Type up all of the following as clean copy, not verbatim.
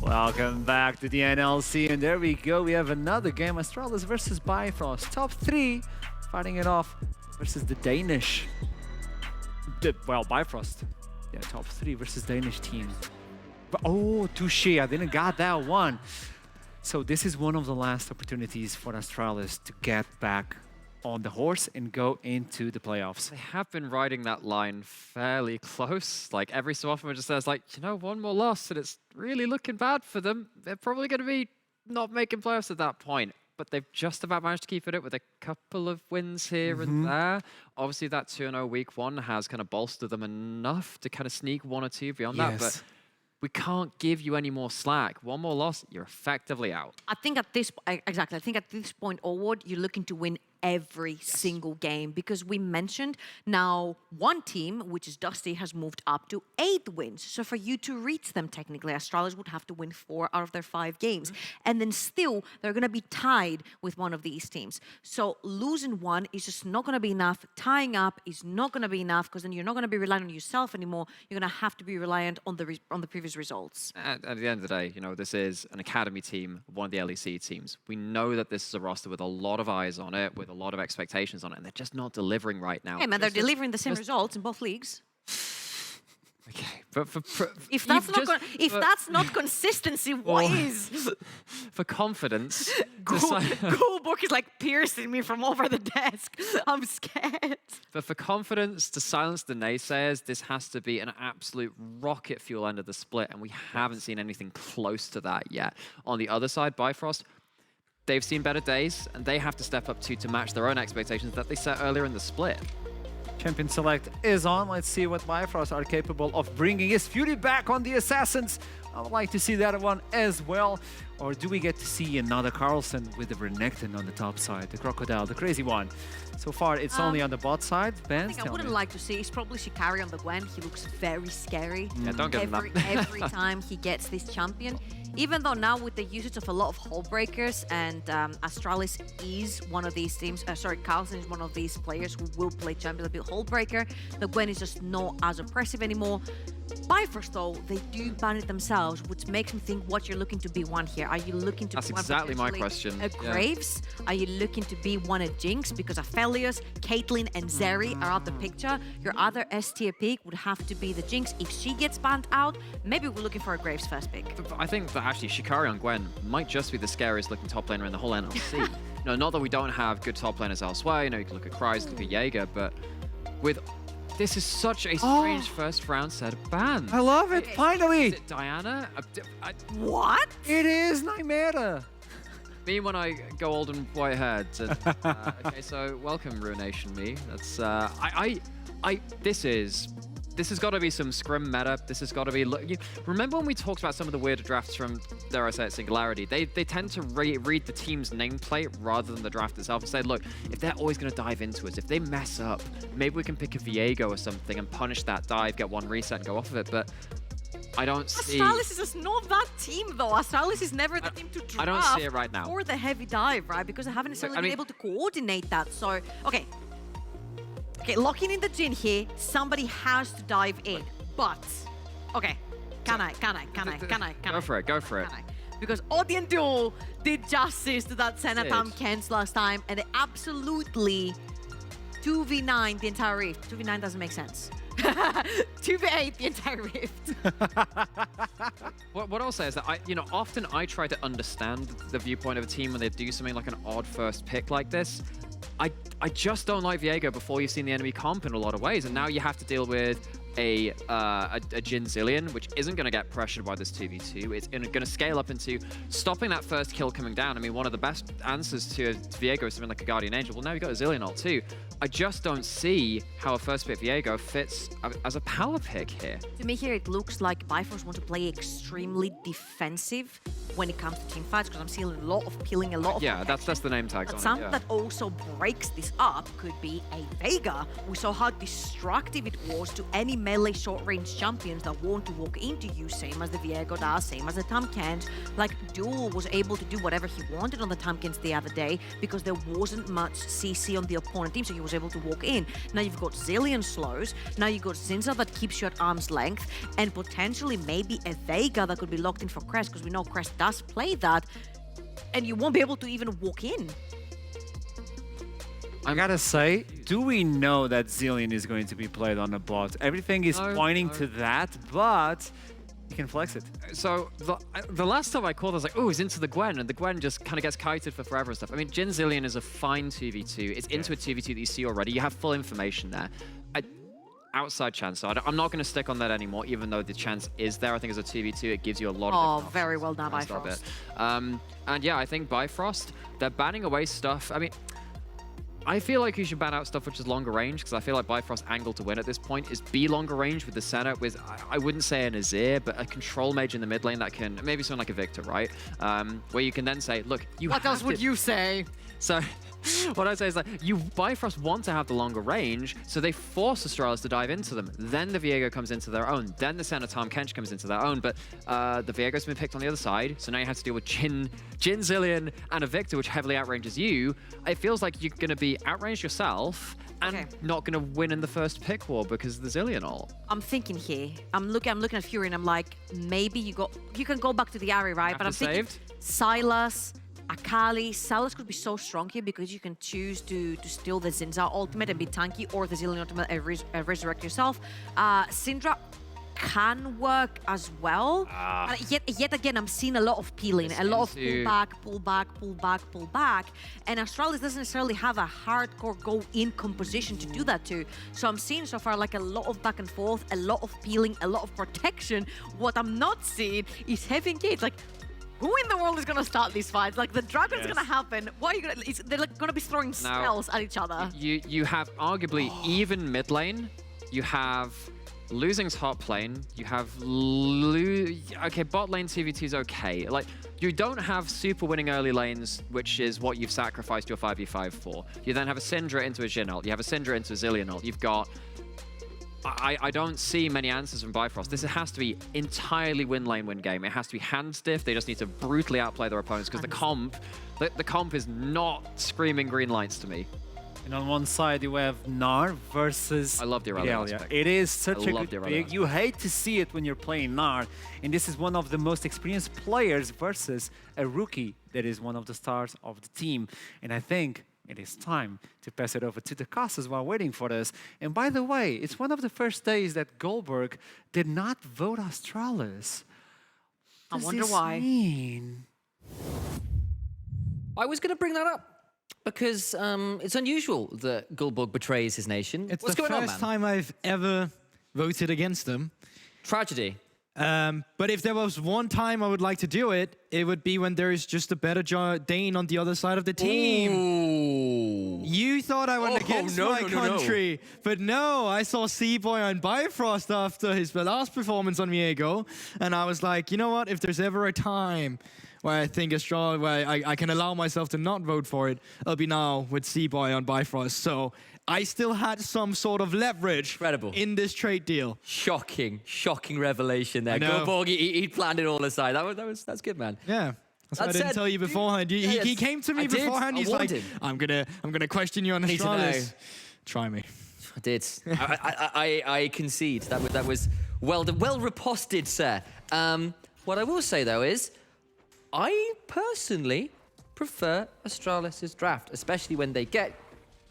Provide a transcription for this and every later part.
Welcome back to the NLC, and there we go. We have another game, Astralis versus Bifrost. Top 3, fighting it off versus the Danish. Well, Bifrost. Yeah, top 3 versus Danish team. But, oh, touche, I didn't got that one. So this is one of the last opportunities for Astralis to get back on the horse and go into the playoffs. They have been riding that line fairly close. Like every so often, it just says like, you know, one more loss and it's really looking bad for them. They're probably going to be not making playoffs at that point. But they've just about managed to keep it up with a couple of wins here and there. Obviously, that 2-0 week 1 has kind of bolstered them enough to kind of sneak 1 or 2 beyond that. But we can't give you any more slack. One more loss, you're effectively out. I think at this point onward, you're looking to win every single game, because we mentioned now one team, which is Dusty, has moved up to 8 wins. So for you to reach them, technically, Astralis would have to win 4 out of their 5 games. And then still, they're going to be tied with one of these teams. So losing one is just not going to be enough. Tying up is not going to be enough, because then you're not going to be relying on yourself anymore. You're going to have to be reliant on the previous results. At the end of the day, you know, this is an academy team, one of the NLC teams. We know that this is a roster with a lot of eyes on it, with a lot of expectations on it, and they're just not delivering right now. Hey man, they're delivering the same results in both leagues. Okay, but if that's not consistency, what is? For confidence, Cool book is like piercing me from over the desk. I'm scared. But for confidence, to silence the naysayers, this has to be an absolute rocket fuel end of the split, and we haven't seen anything close to that yet. On the other side, Bifrost, they've seen better days, and they have to step up to match their own expectations that they set earlier in the split. Champion Select is on. Let's see what Bifrost are capable of bringing. Is Fury back on the Assassins? I would like to see that one as well. Or do we get to see another Carlson with the Renekton on the top side? The Crocodile, the crazy one. So far, it's only on the bot side. Ben, I wouldn't like to see. It's probably Shikari on the Gwen. He looks very scary. Yeah, don't get him every time he gets this champion. Even though now with the usage of a lot of hull breakers, and Astralis is one of these teams, Carlson is one of these players who will play champion a bit hull breaker. The Gwen is just not as oppressive anymore. Bifrost though, they do ban it themselves, which makes me think what you're looking to be one here. Are you looking to That's be exactly my question. A Graves? Are you looking to be one a Jinx? Because Aphelios, Caitlyn, and Zeri are out the picture. Your other S-tier pick would have to be the Jinx. If she gets banned out, maybe we're looking for a Graves first pick. I think that actually Shikari on Gwen might just be the scariest looking top laner in the whole NLC. No, not that we don't have good top laners elsewhere. You know, you can look at Kryze, look at Jaeger, but with this is such a strange first round set of bans. I love it, finally! Is it Diana? What? It is Nymera! Me when I go old and white haired. Okay, so welcome Ruination me. That's this has got to be some scrim meta. This has got to be. Remember when we talked about some of the weirder drafts from, dare I say it, Singularity? They tend to read the team's nameplate rather than the draft itself and say, look, if they're always going to dive into us, if they mess up, maybe we can pick a Viego or something and punish that dive, get 1 reset and go off of it. But I don't see. Astralis is just not that team though. Astralis is never the team to draft. I don't see it right now. Or the heavy dive, right? Because they haven't necessarily been able to coordinate that. So, okay. Okay, locking in the Jhin here, somebody has to dive in. But, okay, can I? Go for it. Because Odin Duel did justice to that Senatam Kens last time, and they absolutely 2v9 the entire Rift. 2v9 doesn't make sense. 2v8 the entire Rift. What I'll say is that often I try to understand the viewpoint of a team when they do something like an odd first pick like this. I just don't like Viego before you've seen the enemy comp in a lot of ways, and now you have to deal with a Jhin Zillion, which isn't going to get pressured by this 2v2. It's going to scale up into stopping that first kill coming down. I mean, one of the best answers to Viego is something like a Guardian Angel. Well, now you've got a Zillion ult too. I just don't see how a first pick Viego fits as a power pick here. To me here, it looks like Bifrost want to play extremely defensive when it comes to team fights, because I'm seeing a lot of peeling, a lot of Yeah, that's the name tags But on something it. Yeah. that also breaks this up could be a Veiga. We saw how destructive it was to any melee short-range champions that want to walk into you, same as the Viego does, same as the Tamkens. Like, Duel was able to do whatever he wanted on the Tamkens the other day because there wasn't much CC on the opponent team, so he was able to walk in. Now you've got Zillion slows, now you've got Zinza that keeps you at arm's length, and potentially maybe a Veiga that could be locked in for Crest, because we know Crest does play that, and you won't be able to even walk in. I gotta say, do we know that Zillion is going to be played on the bot? Everything is pointing to that, but you can flex it. So the last time I called, I was like, oh, he's into the Gwen, and the Gwen just kind of gets kited for forever and stuff. I mean, Jhin Zillion is a fine 2v2. It's into a 2v2 that you see already. You have full information there. Outside chance, so I'm not going to stick on that anymore, even though the chance is there. I think as a 2v2, it gives you a lot of different very options. well done, Nice little Bifrost. bit. And yeah, I think Bifrost, they're banning away stuff. I mean, I feel like you should ban out stuff which is longer range, because I feel like Bifrost's angle to win at this point is be longer range with the Senna, with, I wouldn't say an Azir, but a control mage in the mid lane that can, maybe someone like a Victor, right? Where you can then say, look, you What else would you say? So what I say is like, Bifrost want to have the longer range, so they force Astralis to dive into them. Then the Viego comes into their own. Then the Senna Tahm-Kench comes into their own. But the Viego's been picked on the other side, so now you have to deal with Jhin Zillion and a Victor, which heavily outranges you. It feels like you're going to be outranged yourself and not going to win in the first pick war because of the Zillion ult. I'm thinking here. I'm looking at Fury, and I'm like, maybe you can go back to the Ari, right? But I'm thinking Sylas, Akali. Sylas could be so strong here because you can choose to steal the Zinza ultimate and be tanky, or the Zillion ultimate and resurrect yourself. Syndra can work as well. Yet again, I'm seeing a lot of peeling, a lot of pull back, pull back, pull back, pull back. And Astralis doesn't necessarily have a hardcore go-in composition to do that too. So I'm seeing so far like a lot of back and forth, a lot of peeling, a lot of protection. What I'm not seeing is heavy engage. Like, who in the world is going to start these fights? Like, the dragon's going to happen. What are you going to... They're like, going to be throwing spells at each other. You have arguably even mid lane. You have losing top lane. You have... Okay, bot lane 2v2 is okay. Like, you don't have super winning early lanes, which is what you've sacrificed your 5v5 for. You then have a Syndra into a Jhin ult. You have a Syndra into a Zillion ult. You've got... I don't see many answers from Bifrost. This has to be entirely win lane win game. It has to be hand stiff. They just need to brutally outplay their opponents because the comp is not screaming green lights to me. And on one side you have Gnar versus I love the Aurelion aspect. It is such a good pick. aspect. You hate to see it when you're playing Gnar, and this is one of the most experienced players versus a rookie that is one of the stars of the team. And I think it is time to pass it over to the casters while waiting for this. And by the way, it's one of the first days that Goldberg did not vote Astralis. I wonder why. Mean? I was going to bring that up because it's unusual that Goldberg betrays his nation. It's What's the going on, first man? time I've ever voted against them. Tragedy. But if there was one time I would like to do it, it would be when there is just a better Dane on the other side of the team. Ooh. You thought I went against my country, but no, I saw Seaboy on Bifrost after his last performance on Viego, and I was like, you know what, if there's ever a time where I think Astralis, where I can allow myself to not vote for it, it'll be now with Seaboy on Bifrost. So I still had some sort of leverage in this trade deal. Shocking revelation there. Goldberg, he planned it all aside. That's good, man. Yeah. That's what I didn't tell you beforehand. He came to me beforehand. He's like, I'm gonna question you on Astralis. Try me. I did. I concede. That was well riposted, sir. What I will say though is, I personally prefer Astralis' draft, especially when they get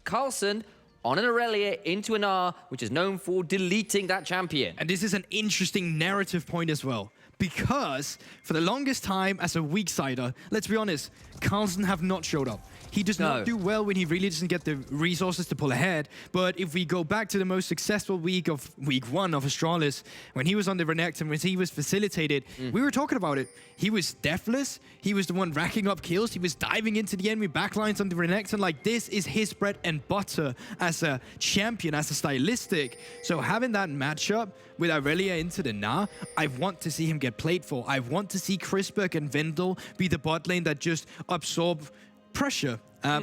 Carlson on an Aurelia into an R, which is known for deleting that champion. And this is an interesting narrative point as well, because for the longest time as a weak sider, let's be honest, Carlson have not showed up. He does not do well when he really doesn't get the resources to pull ahead. But if we go back to the most successful week one of Astralis, when he was on the Renekton, when he was facilitated, we were talking about it. He was deathless. He was the one racking up kills. He was diving into the enemy backlines on the Renekton. Like, this is his bread and butter as a champion, as a stylistic. So having that matchup with Irelia into the Gnar, I want to see him get played for. I want to see Chrisberg and Vendel be the bot lane that just absorb pressure.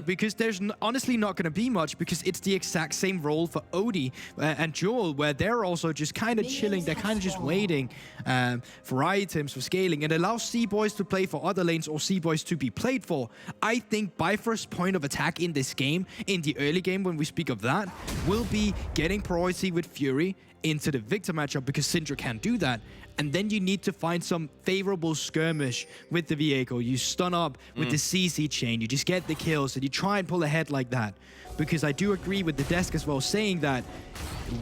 Because there's honestly not going to be much, because it's the exact same role for Odie and Joel, where they're also just kind of chilling. They're kind of just waiting for items, for scaling. It allows C-Boys to play for other lanes or C-Boys to be played for. I think Bifrost's point of attack in this game, in the early game when we speak of that, will be getting priority with Fury into the Victor matchup, because Syndra can't do that. And then you need to find some favorable skirmish with the Viego. You stun up with the CC chain. You just get the kills and you try and pull ahead like that. Because I do agree with the desk as well, saying that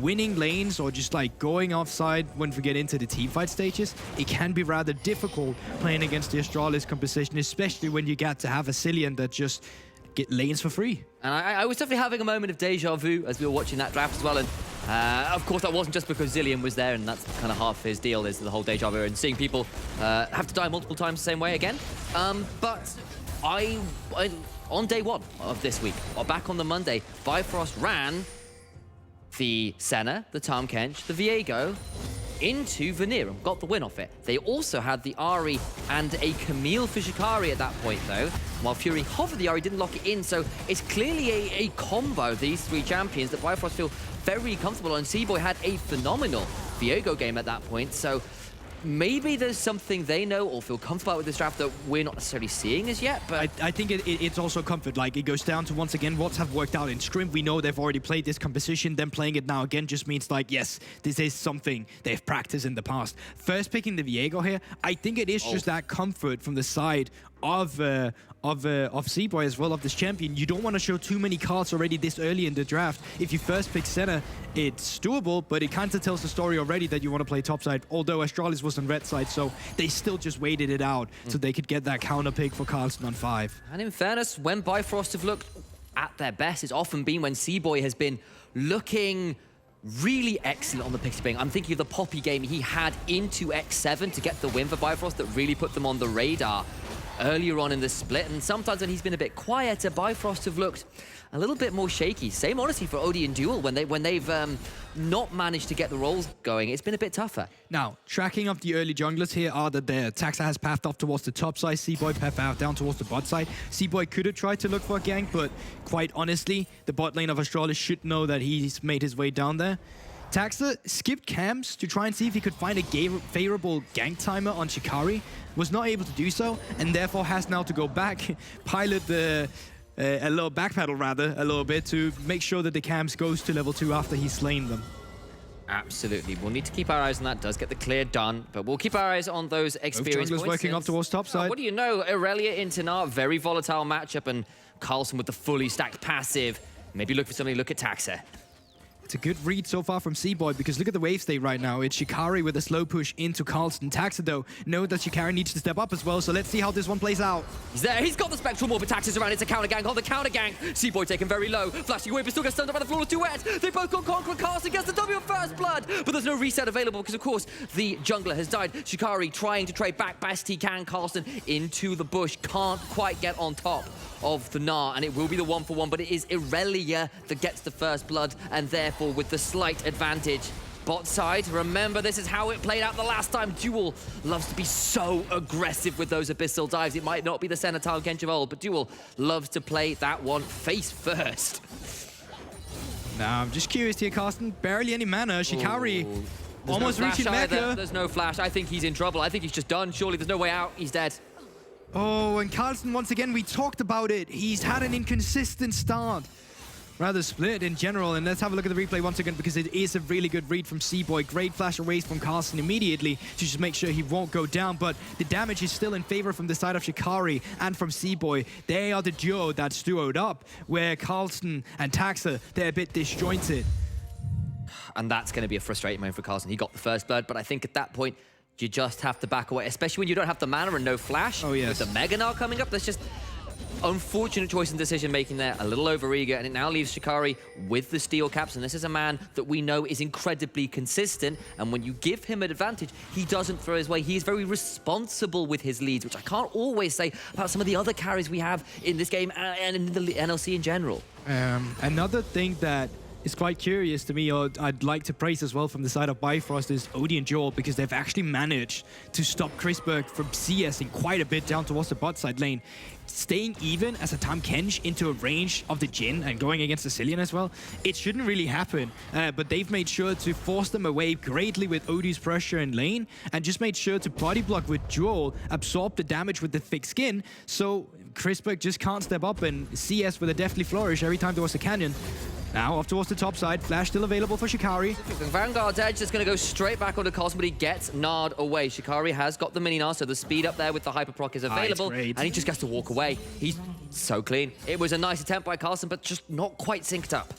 winning lanes or just like going offside when we get into the teamfight stages, it can be rather difficult playing against the Astralis composition, especially when you get to have a Cillian that just get lanes for free. And I was definitely having a moment of deja vu as we were watching that draft as well. And of course, that wasn't just because Zillion was there, and that's kind of half his deal, is the whole deja vu and seeing people have to die multiple times the same way again. But on day one of this week, or back on the Monday, Bifrost ran the Senna, the Tahm Kench, the Viego into Veneer and got the win off it. They also had the Ahri and a Camille for Shikari at that point, though, while Fury hovered the Ahri, didn't lock it in. So it's clearly a combo, these three champions, that Bifrost feel very comfortable on. C-Boy had a phenomenal Viego game at that point, so maybe there's something they know or feel comfortable with this draft that we're not necessarily seeing as yet, but I think it's also comfort. Like, it goes down to, once again, what's have worked out in Scrim. We know they've already played this composition. Them playing it now again just means, like, yes, this is something they've practiced in the past. First picking the Viego here, I think it is just that comfort from the side of C-Boy as well, of this champion. You don't want to show too many cards already this early in the draft. If you first pick Senna, it's doable, but it kind of tells the story already that you want to play topside, although Astralis was on red side, so they still just waited it out so they could get that counter pick for Carlson on 5. And in fairness, when Bifrost have looked at their best, it's often been when C-Boy has been looking really excellent on the Pixie Bing. I'm thinking of the Poppy game he had into X7 to get the win for Bifrost that really put them on the radar earlier on in the split. And sometimes when he's been a bit quieter, Bifrost have looked a little bit more shaky. Same honestly for Odie and Duel. When they've not managed to get the rolls going, it's been a bit tougher. Now, tracking up the early junglers here are that Taxa has pathed off towards the top side, C-Boy pathed out down towards the bot side. C-Boy could have tried to look for a gank, but quite honestly, the bot lane of Astralis should know that he's made his way down there. Taxa skipped camps to try and see if he could find a favorable gank timer on Shikari, was not able to do so, and therefore has now to go back, pilot a little backpedal rather, a little bit, to make sure that the camps goes to level 2 after he's slain them. Absolutely. We'll need to keep our eyes on that. Does get the clear done, but we'll keep our eyes on those experience points. Working up towards top side. What do you know? Irelia into Gnar, very volatile matchup, and Carlson with the fully stacked passive. Maybe look for somebody, look at Taxa. It's a good read so far from C-Boy, because look at the wave state right now. It's Shikari with a slow push into Carlson. Taxa, though, know that Shikari needs to step up as well, so let's see how this one plays out. He's there, he's got the Spectral Morph, but Taxa's around, it's a counter gank on the counter gank. C-Boy taken very low, flashing away, but still gets stunned up by the flawless duet. They both got Conqueror. Carlson gets the W of First Blood, but there's no reset available because, of course, the jungler has died. Shikari trying to trade back best he can. Carlson into the bush, can't quite get on top of the Gnar, and it will be the 1-for-1, but it is Irelia that gets the First Blood, and therefore with the slight advantage. Bot side, remember this is how it played out the last time. Duel loves to be so aggressive with those abyssal dives. It might not be the Tahm Kench of old, but Duel loves to play that one face first. Now, I'm just curious here, Carsten. Barely any mana. Shikari almost reaching Mecca. There's no flash. I think he's in trouble. I think he's just done. Surely there's no way out. He's dead. Oh, and Carlson, once again, we talked about it. He's had an inconsistent start. Rather split in general, and let's have a look at the replay once again, because it is a really good read from C-Boy. Great flash away from Carlson immediately to just make sure he won't go down, but the damage is still in favor from the side of Shikari and from C-Boy. They are the duo that's duoed up, where Carlson and Taxa, they're a bit disjointed. And that's going to be a frustrating moment for Carlson. He got the First Blood, but I think at that point, you just have to back away, especially when you don't have the mana and no flash. Oh, yes. With the Mega Gnar coming up, that's just unfortunate choice and decision making there, a little overeager, and it now leaves Shikari with the steel caps, and this is a man that we know is incredibly consistent, and when you give him an advantage, he doesn't throw his way. He is very responsible with his leads, which I can't always say about some of the other carries we have in this game and in the NLC in general. Another thing that is quite curious to me, or I'd like to praise as well from the side of Bifrost, is Odie and Joel, because they've actually managed to stop Chrisberg from CSing quite a bit down towards the bot side lane. Staying even as a Tahm Kench into a range of the Jhin and going against the Cillian as well, it shouldn't really happen. But they've made sure to force them away greatly with Odie's pressure in lane, and just made sure to body block with Joel, absorb the damage with the thick skin, so Chrisberg just can't step up and CS with a deathly flourish every time towards the canyon. Now off towards the top side, flash still available for Shikari. Vanguard's Edge is going to go straight back onto Cosmo, but he gets Nard away. Shikari has got the mini Nard, so the speed up there with the Hyper Proc is available, and he just gets to walk away. He's so clean. It was a nice attempt by Carlsen, but just not quite synced up.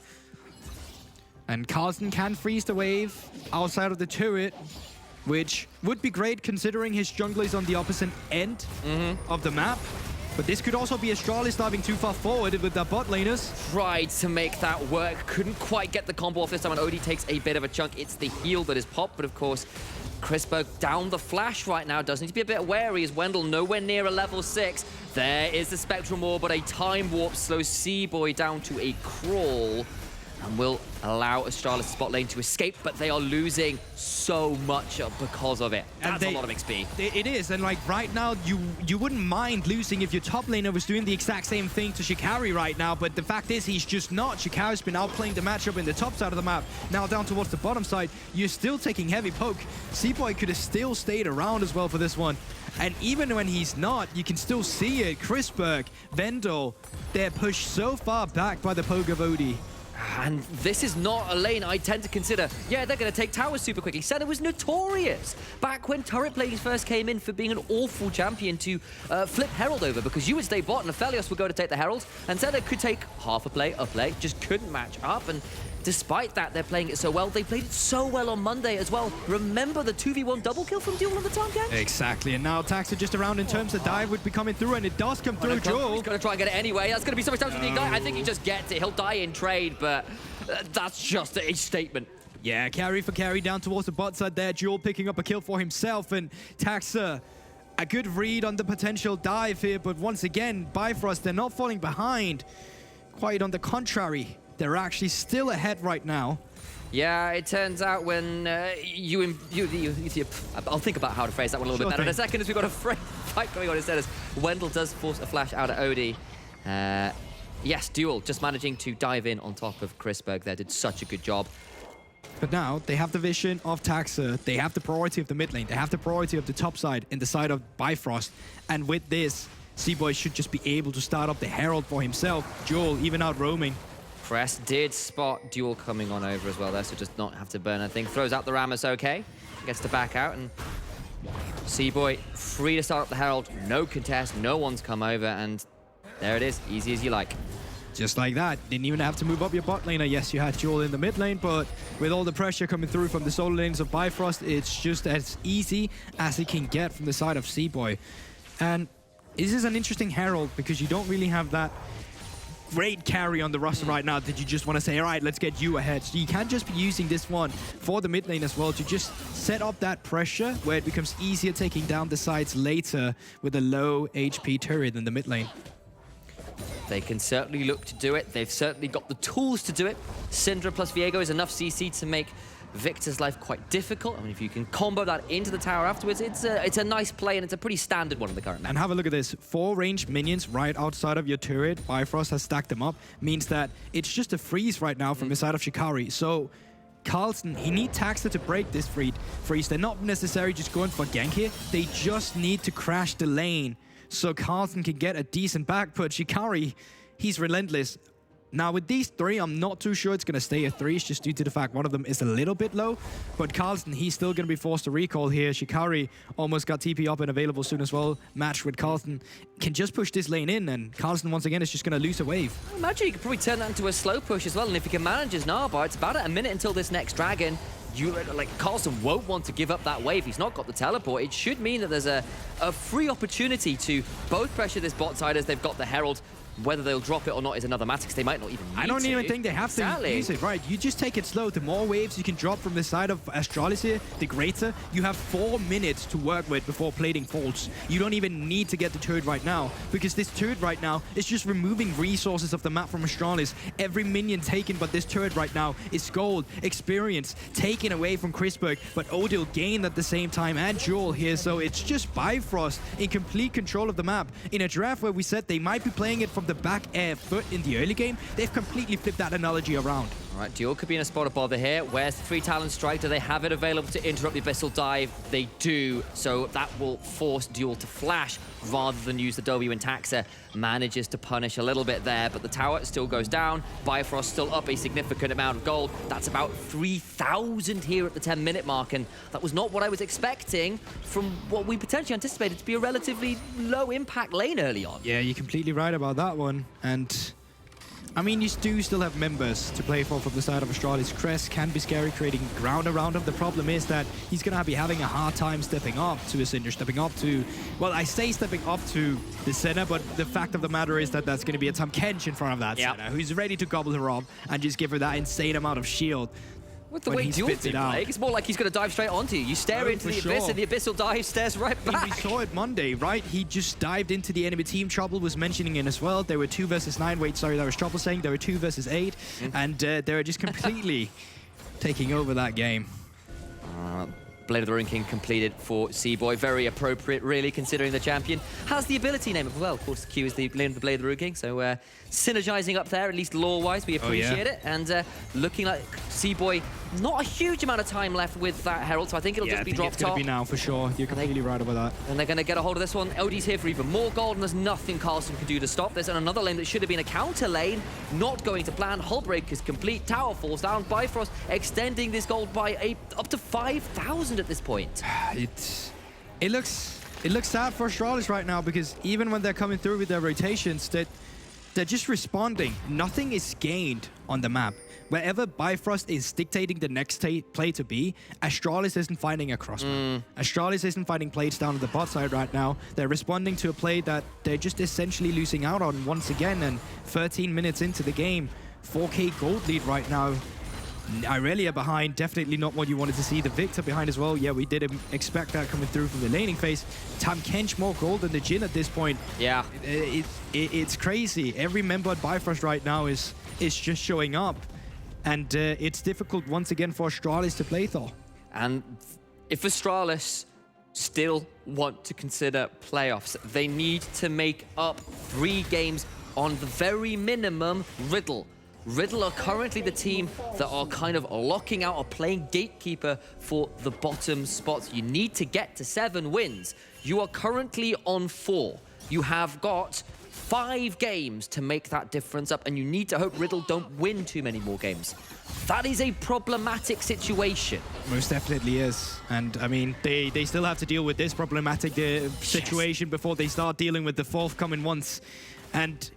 And Carlsen can freeze the wave outside of the turret, which would be great considering his jungler is on the opposite end of the map. But this could also be Astralis diving too far forward with their bot laners. Tried to make that work, couldn't quite get the combo off this time, and Odie takes a bit of a chunk. It's the heal that is popped, but of course, Chrisberg down the flash right now. Does need to be a bit wary as Wendell nowhere near a level 6. There is the Spectral Maw, but a time warp slows C-Boy down to a crawl and will allow Astralis spot lane to escape, but they are losing so much because of it. That's a lot of XP. It is, and like right now, you wouldn't mind losing if your top laner was doing the exact same thing to Shikari right now, but the fact is he's just not. Shikari's been outplaying the matchup in the top side of the map. Now down towards the bottom side, you're still taking heavy poke. C-Boy could have still stayed around as well for this one. And even when he's not, you can still see it. Chrisberg, Vendel, they're pushed so far back by the poke of Odie. And this is not a lane I tend to consider. Yeah, they're going to take towers super quickly. Senna was notorious back when turret players first came in for being an awful champion to flip Herald over, because you would stay bot and Aphelios would go to take the Herald, and Senna could take half a play, just couldn't match up. And despite that, they're playing it so well. They played it so well on Monday as well. Remember the 2v1 double kill from Duel on the Tahm Kench? Exactly, and now attacks are just around in terms of dive would be coming through, and it does come through. Joel. He's going to try and get it anyway. That's going to be so much damage from the Ignite. I think he just gets it. He'll die in trade, but that's just a statement. Yeah, carry for carry down towards the bot side there. Joel picking up a kill for himself, and Taxa, a good read on the potential dive here, but once again, Bifrost, they're not falling behind. Quite on the contrary. They're actually still ahead right now. Yeah, it turns out when I'll think about how to phrase that one a little bit better in a second, as we've got a fight going on instead, as Wendell does force a flash out at Odie. Yes, Duel just managing to dive in on top of Chrisberg there, did such a good job. But now they have the vision of Taxa, they have the priority of the mid lane, they have the priority of the top side in the side of Bifrost, and with this, C-Boy should just be able to start up the Herald for himself. Joel even out roaming. Press did spot Duel coming on over as well there, so just not have to burn anything. Throws out the Rammus, okay. Gets to back out, and C-Boy free to start up the Herald. No contest, no one's come over, and there it is, easy as you like. Just like that, didn't even have to move up your bot laner. Yes, you had Joel in the mid lane, but with all the pressure coming through from the solo lanes of Bifrost, it's just as easy as it can get from the side of C-Boy. And this is an interesting Herald, because you don't really have that great carry on the roster right now that you just want to say, all right, let's get you ahead. So you can just be using this one for the mid lane as well to just set up that pressure where it becomes easier taking down the sides later with a low HP turret in the mid lane. They can certainly look to do it. They've certainly got the tools to do it. Syndra plus Viego is enough CC to make Victor's life quite difficult. I mean, if you can combo that into the tower afterwards, it's a nice play, and it's a pretty standard one in the current map. And have a look at this. 4 ranged minions right outside of your turret. Bifrost has stacked them up. Means that it's just a freeze right now from the side of Shikari. So Carlsen, he needs Taxa to break this freeze. They're not necessarily just going for gank here. They just need to crash the lane so Carlsen can get a decent back put. Shikari, he's relentless. Now with these 3, I'm not too sure it's going to stay at 3. It's just due to the fact one of them is a little bit low. But Carlsen, he's still going to be forced to recall here. Shikari almost got TP up and available soon as well. Match with Carlsen can just push this lane in, and Carlsen once again is just going to lose a wave. I imagine he could probably turn that into a slow push as well. And if he can manage his Narbar, it's about a minute until this next dragon. Carlsen won't want to give up that wave. He's not got the teleport. It should mean that there's a free opportunity to both pressure this bot side as they've got the Herald. Whether they'll drop it or not is another matter, because they might not even need I don't even think they have to Exactly. use it, right? You just take it slow. The more waves you can drop from the side of Astralis here, the greater. You have 4 minutes to work with before plating falls. You don't even need to get the turret right now, because this turret right now is just removing resources of the map from Astralis. Every minion taken but this turret right now is gold, experience, taken away from Chrisberg, but Odil gained at the same time, and Jewel here, so it's just Bifrost in complete control of the map. In a draft where we said they might be playing it from the back air foot in the early game, they've completely flipped that analogy around. All right, Duel could be in a spot of bother here. Where's the free Talon Strike? Do they have it available to interrupt the Abyssal Dive? They do, so that will force Duel to flash rather than use the W, and Taxa manages to punish a little bit there, but the tower still goes down. Bifrost still up a significant amount of gold. That's about 3,000 here at the 10-minute mark, and that was not what I was expecting from what we potentially anticipated to be a relatively low-impact lane early on. Yeah, you're completely right about that one, and I mean, you do still have members to play for from the side of Astralis. Crest can be scary, creating ground around him. The problem is that he's going to be having a hard time stepping up to a Cinder, stepping up to... Well, I say stepping up to the center, but the fact of the matter is that that's going to be a Tahm Kench in front of that center, who's ready to gobble her up and just give her that insane amount of shield. With the way Duel's been playing, it's more like he's going to dive straight onto you. You stare into the abyss, and the Abyssal Dive stares right back. We saw it Monday, right? He just dived into the enemy team. Trouble was mentioning it as well. There were 2 versus 9. Wait, sorry, that was Trouble saying there were 2 versus 8. And they were just completely taking over that game. Blade of the Ruin King completed for C-Boy. Very appropriate, really, considering the champion has the ability name as well. Of course, Q is the name of the Blade of the Ruin King, so synergizing up there, at least lore-wise, we appreciate it. And looking like C-Boy, not a huge amount of time left with that Herald, so I think it'll just be dropped off. It's going to be now, for sure. You're completely right about that. And they're going to get a hold of this one. OD's here for even more gold, and there's nothing Carlson can do to stop this. And another lane that should have been a counter lane, not going to plan. Hullbreak is complete. Tower falls down. Bifrost extending this gold by up to 5,000 at this point. It looks sad for Astralis right now, because even when they're coming through with their rotations, they're just responding. Nothing is gained on the map. Wherever Bifrost is dictating the next play to be, Astralis isn't finding a crossbar. Astralis isn't finding plays down at the bot side right now. They're responding to a play that they're just essentially losing out on once again, and 13 minutes into the game, 4K gold lead right now. Irelia behind, definitely not what you wanted to see. The Victor behind as well. Yeah, we did expect that coming through from the laning phase. Tahm Kench more gold than the Jhin at this point. Yeah. It's crazy. Every member at Bifrost right now is just showing up. And it's difficult once again for Astralis to play Thor. And if Astralis still want to consider playoffs, they need to make up 3 games on the very minimum. Riddle are currently the team that are kind of locking out or playing gatekeeper for the bottom spots. You need to get to 7 wins. You are currently on 4. You have got 5 games to make that difference up, and you need to hope Riddle don't win too many more games. That is a problematic situation. Most definitely is. And I mean, they still have to deal with this problematic situation before they start dealing with the forthcoming ones. And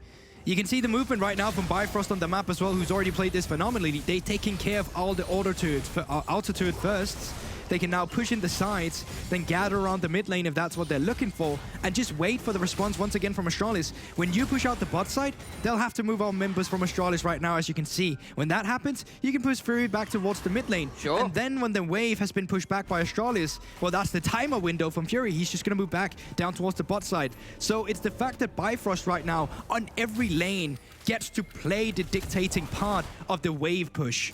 you can see the movement right now from Bifrost on the map as well, who's already played this phenomenally. They're taking care of all the outer turret first. They can now push in the sides, then gather around the mid lane if that's what they're looking for, and just wait for the response once again from Astralis. When you push out the bot side, they'll have to move on members from Astralis right now, as you can see. When that happens, you can push Fury back towards the mid lane. Sure. And then when the wave has been pushed back by Astralis, well, that's the timer window from Fury. He's just going to move back down towards the bot side. So it's the fact that Bifrost right now, on every lane, gets to play the dictating part of the wave push.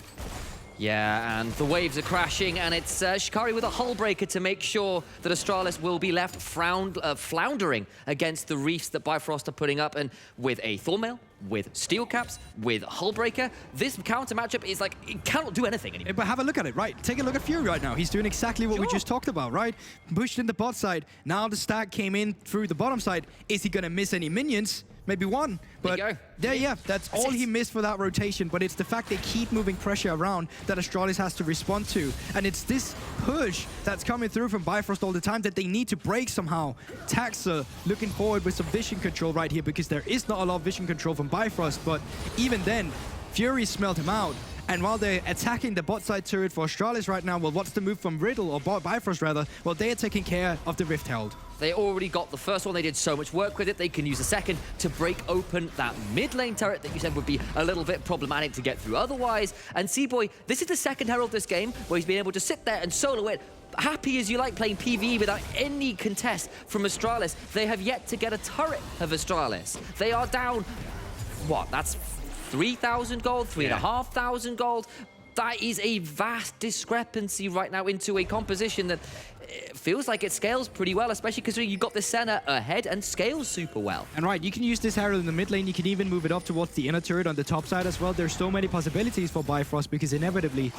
Yeah, and the waves are crashing, and it's Shikari with a hull breaker to make sure that Astralis will be left floundering against the reefs that Bifrost are putting up. And with a Thornmail, with steel caps, with hull breaker, this counter matchup is like, it cannot do anything anymore. But have a look at it, right? Take a look at Fury right now. He's doing exactly what we just talked about, right? Pushed in the bot side. Now the stack came in through the bottom side. Is he going to miss any minions? Maybe one, but that's all he missed for that rotation. But it's the fact they keep moving pressure around that Astralis has to respond to, and it's this push that's coming through from Bifrost all the time that they need to break somehow. Taxa looking forward with some vision control right here, because there is not a lot of vision control from Bifrost, but even then, Fury smelled him out. And while they're attacking the bot side turret for Astralis right now, well, what's the move from Riddle, or Bifrost rather? Well, they are taking care of the Rift Herald. They already got the first one. They did so much work with it. They can use the second to break open that mid lane turret that you said would be a little bit problematic to get through otherwise. And C-Boy, this is the second Herald this game where he's been able to sit there and solo it. Happy as you like playing PvE without any contest from Astralis. They have yet to get a turret of Astralis. They are down, what, that's 3,000 gold, 3,500 gold. That is a vast discrepancy right now into a composition that feels like it scales pretty well, especially because you've got the Senna ahead and scales super well. And right, you can use this Herald in the mid lane. You can even move it up towards the inner turret on the top side as well. There's so many possibilities for Bifrost because inevitably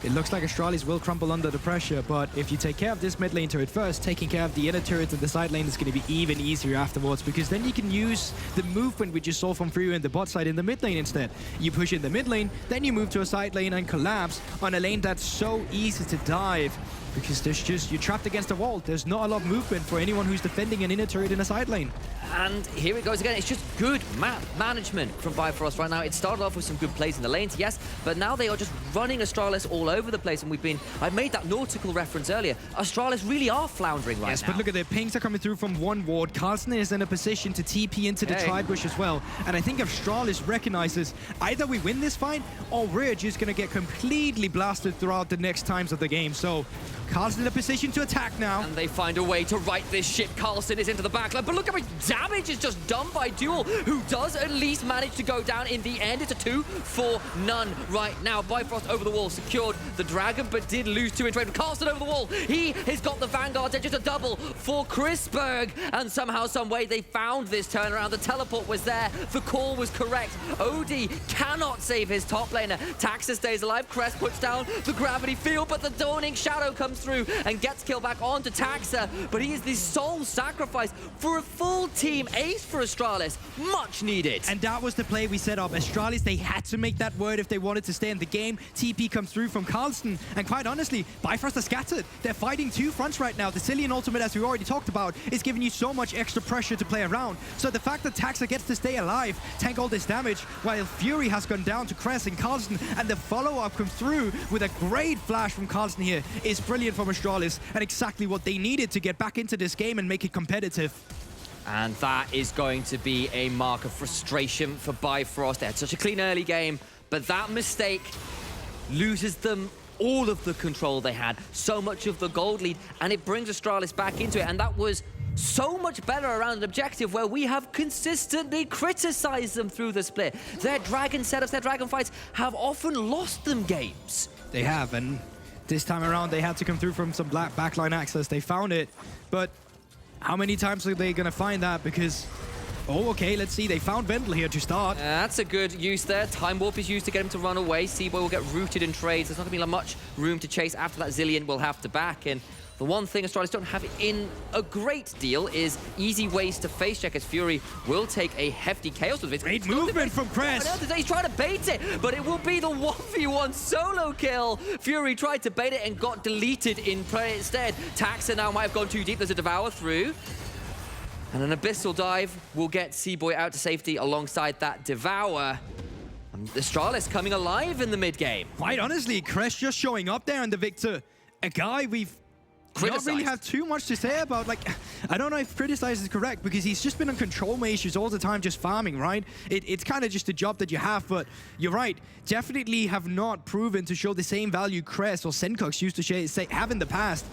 it looks like Astralis will crumble under the pressure, but if you take care of this mid lane turret first, taking care of the inner turrets and the side lane is going to be even easier afterwards, because then you can use the movement we just saw from Fury in the bot side in the mid lane instead. You push in the mid lane, then you move to a side lane and collapse on a lane that's so easy to dive, because there's just, you're trapped against a wall. There's not a lot of movement for anyone who's defending an inner turret in a side lane. And here it goes again. It's just good map management from Bifrost right now. It started off with some good plays in the lanes, yes, but now they are just running Astralis all over the place. And I made that nautical reference earlier. Astralis really are floundering right now. Yes, but look at the pings are coming through from one ward. Carlson is in a position to TP into the tribe bush as well. And I think Astralis recognizes either we win this fight or we're just going to get completely blasted throughout the next times of the game. So Carlson in a position to attack now. And they find a way to right this ship. Carlson is into the backline, but look how much damage is just done by Duel, who does at least manage to go down in the end. It's a 2-for-0 right now. Bifrost over the wall, secured the dragon, but did lose 2 in trade. Carlson over the wall, he has got the Vanguard. Just a double for Chrisberg, and somehow, some way, they found this turnaround. The teleport was there, the call was correct. Odie cannot save his top laner. Taxa stays alive, Crest puts down the gravity field, but the Dawning Shadow comes through and gets kill back onto Taxa, but he is the sole sacrifice for a full team ace for Astralis. Much needed. And that was the play we set up. Astralis, they had to make that word if they wanted to stay in the game. TP comes through from Carlson, and quite honestly, Bifrost are scattered. They're fighting two fronts right now. The Cillian ultimate, as we already talked about, is giving you so much extra pressure to play around. So the fact that Taxa gets to stay alive, tank all this damage, while Fury has gone down to Crest and Carlson, and the follow-up comes through with a great flash from Carlson here, is brilliant from Astralis, and exactly what they needed to get back into this game and make it competitive. And that is going to be a mark of frustration for Bifrost. They had such a clean early game, but that mistake loses them all of the control they had, so much of the gold lead, and it brings Astralis back into it. And that was so much better around an objective where we have consistently criticized them through the split. Their dragon setups, their dragon fights have often lost them games. They have, and this time around they had to come through from some black backline access. They found it, but how many times are they going to find that? Because, oh, okay, let's see. They found Vendel here to start. That's a good use there. Time Warp is used to get him to run away. C-Boy will get rooted in trades. There's not going to be much room to chase. After that, Zillion will have to back. And the one thing Astralis don't have in a great deal is easy ways to face check, as Fury will take a hefty Chaos with it. Great movement from Crest. He's trying to bait it, but it will be the 1v1 solo kill. Fury tried to bait it and got deleted in play instead. Taxa now might have gone too deep. There's a Devour through. And an Abyssal Dive will get C-Boy out to safety alongside that Devour. And Astralis coming alive in the mid-game. Quite honestly, Crest just showing up there and the Victor, a guy we've not really have too much to say about. Like, I don't know if criticize is correct, because he's just been on control issues all the time, just farming, right? It's kind of just a job that you have, but you're right. Definitely have not proven to show the same value Crest or Sencox used to have in the past.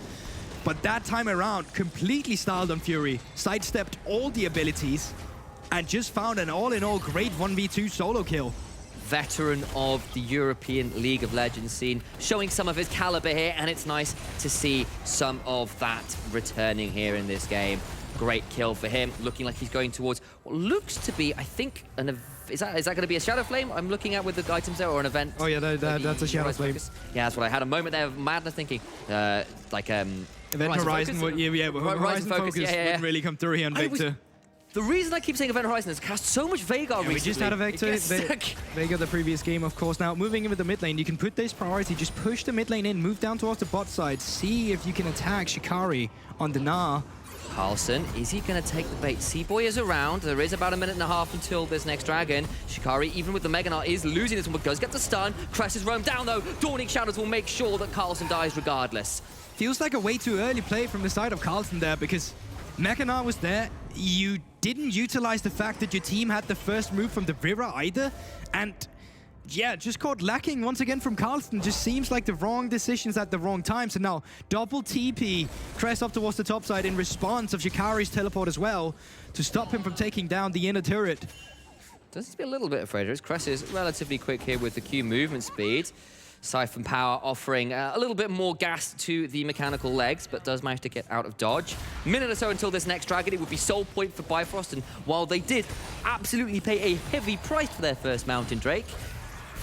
But that time around, completely styled on Fury, sidestepped all the abilities, and just found an all-in-all great 1v2 solo kill. Veteran of the European League of Legends scene, showing some of his caliber here, and it's nice to see some of that returning here in this game. Great kill for him, looking like he's going towards what looks to be, I think, is that going to be a Shadow Flame I'm looking at with the items there, or an event? Oh yeah, that's a Shadow Flame. Yeah, that's what I had a moment there of madness thinking, Event Horizon would, Horizon Focus wouldn't really come through here on Victor. The reason I keep saying Event Horizon is cast so much Veigar recently. We just had a Vector. Veigar the previous game, of course. Now, moving in with the mid lane, you can put this priority, just push the mid lane in, move down towards the bot side, see if you can attack Shikari on the Gnar. Carlson, is he going to take the bait? C-Boy is around. There is about a minute and a half until this next dragon. Shikari, even with the Mega Gnar, is losing this one, but does get the stun. Crest is roamed down, though. Dawning Shadows will make sure that Carlson dies regardless. Feels like a way too early play from the side of Carlson there, because Mechanar was there. You didn't utilize the fact that your team had the first move from the river either. And yeah, just caught lacking once again from Carlson. Just seems like the wrong decisions at the wrong time. So now, double TP, Crest up towards the top side in response of Shikari's teleport as well to stop him from taking down the inner turret. Does be a little bit afraid of it. Cress is relatively quick here with the Q movement speed. Siphon Power offering a little bit more gas to the mechanical legs, but does manage to get out of dodge. Minute or so until this next dragon. It would be soul point for Bifrost, and while they did absolutely pay a heavy price for their first Mountain Drake,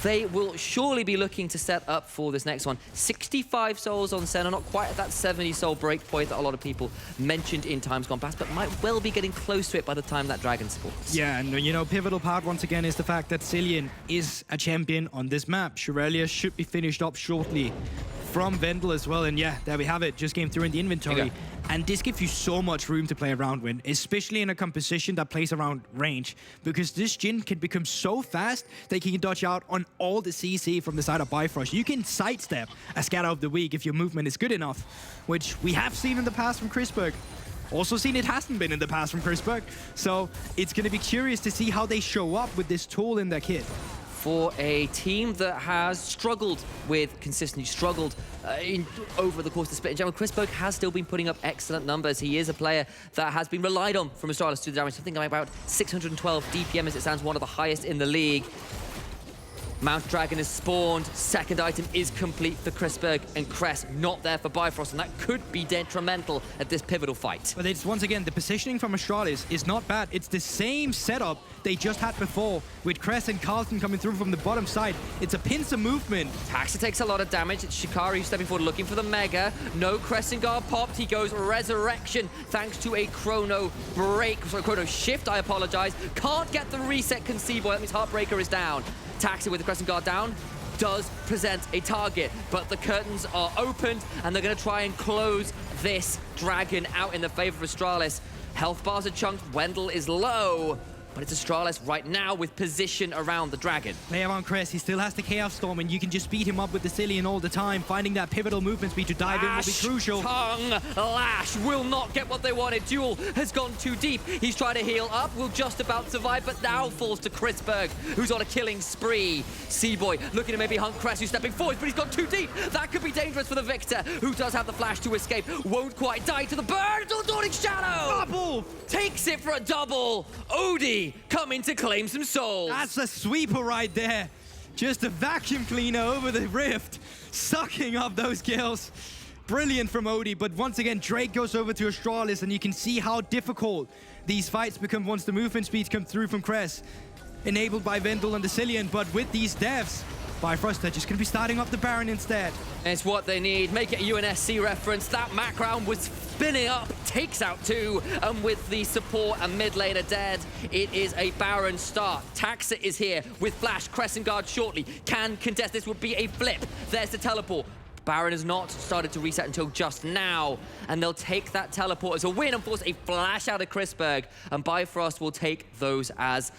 they will surely be looking to set up for this next one. 65 souls on Senna, not quite at that 70 soul break point that a lot of people mentioned in times gone past, but might well be getting close to it by the time that dragon spawns. Yeah, and you know, pivotal part once again is the fact that Cillian is a champion on this map. Shirelia should be finished up shortly from Vendel as well, and yeah, there we have it. Just came through in the inventory. And this gives you so much room to play around with, especially in a composition that plays around range, because this Jhin can become so fast that he can dodge out on all the CC from the side of Bifrost. You can sidestep a Scatter of the Weak if your movement is good enough, which we have seen in the past from Chrisberg. Also seen it hasn't been in the past from Chrisberg. So it's going to be curious to see how they show up with this tool in their kit. For a team that has struggled with consistency, struggled over the course of the split in general, Chrisberg has still been putting up excellent numbers. He is a player that has been relied on from Astralis to the damage, something like about 612 DPM as it stands, one of the highest in the league. Mount Dragon is spawned, second item is complete for Chrisberg, and Cress not there for Bifrost, and that could be detrimental at this pivotal fight. But it's once again, the positioning from Astralis is not bad. It's the same setup they just had before, with Cress and Carlton coming through from the bottom side. It's a pincer movement. Taxa takes a lot of damage. It's Shikari who's stepping forward looking for the Mega. No Crescent Guard popped. He goes Resurrection thanks to a Chrono Break. Sorry, Chrono Shift, I apologize. Can't get the reset Conceive. That means Heartbreaker is down. Taxa with the Crescent Guard down does present a target, but the curtains are opened and they're going to try and close this dragon out in the favor of Astralis. Health bars are chunked. Wendell is low, but it's Astralis right now with position around the dragon. Play around Cress, he still has the Chaos Storm, and you can just beat him up with the Cillian all the time. Finding that pivotal movement speed to dive in will be crucial. Tongue Lash will not get what they wanted. Duel has gone too deep. He's trying to heal up, will just about survive, but now falls to Chrisberg, who's on a killing spree. Seaboy looking to maybe hunt Cress, who's stepping forward, but he's gone too deep. That could be dangerous for the Victor, who does have the flash to escape. Won't quite die to the burn until Dawning Shadow! Double! Takes it for a double. Odie coming to claim some souls. That's a sweeper right there. Just a vacuum cleaner over the rift, sucking up those kills. Brilliant from Odie, but once again, Drake goes over to Astralis, and you can see how difficult these fights become once the movement speeds come through from Cress. Enabled by Vendel and the Cillian, but with these devs, Bifrost, they're just going to be starting up the Baron instead. It's what they need. Make it a UNSC reference. That Macrown was spinning up, takes out two, and with the support and mid laner dead, it is a Baron start. Taxa is here with Flash, Crescent Guard shortly. Can contest. This would be a flip. There's the teleport. Baron has not started to reset until just now, and they'll take that teleport as a win and force a flash out of Chrisberg, and Bifrost will take those as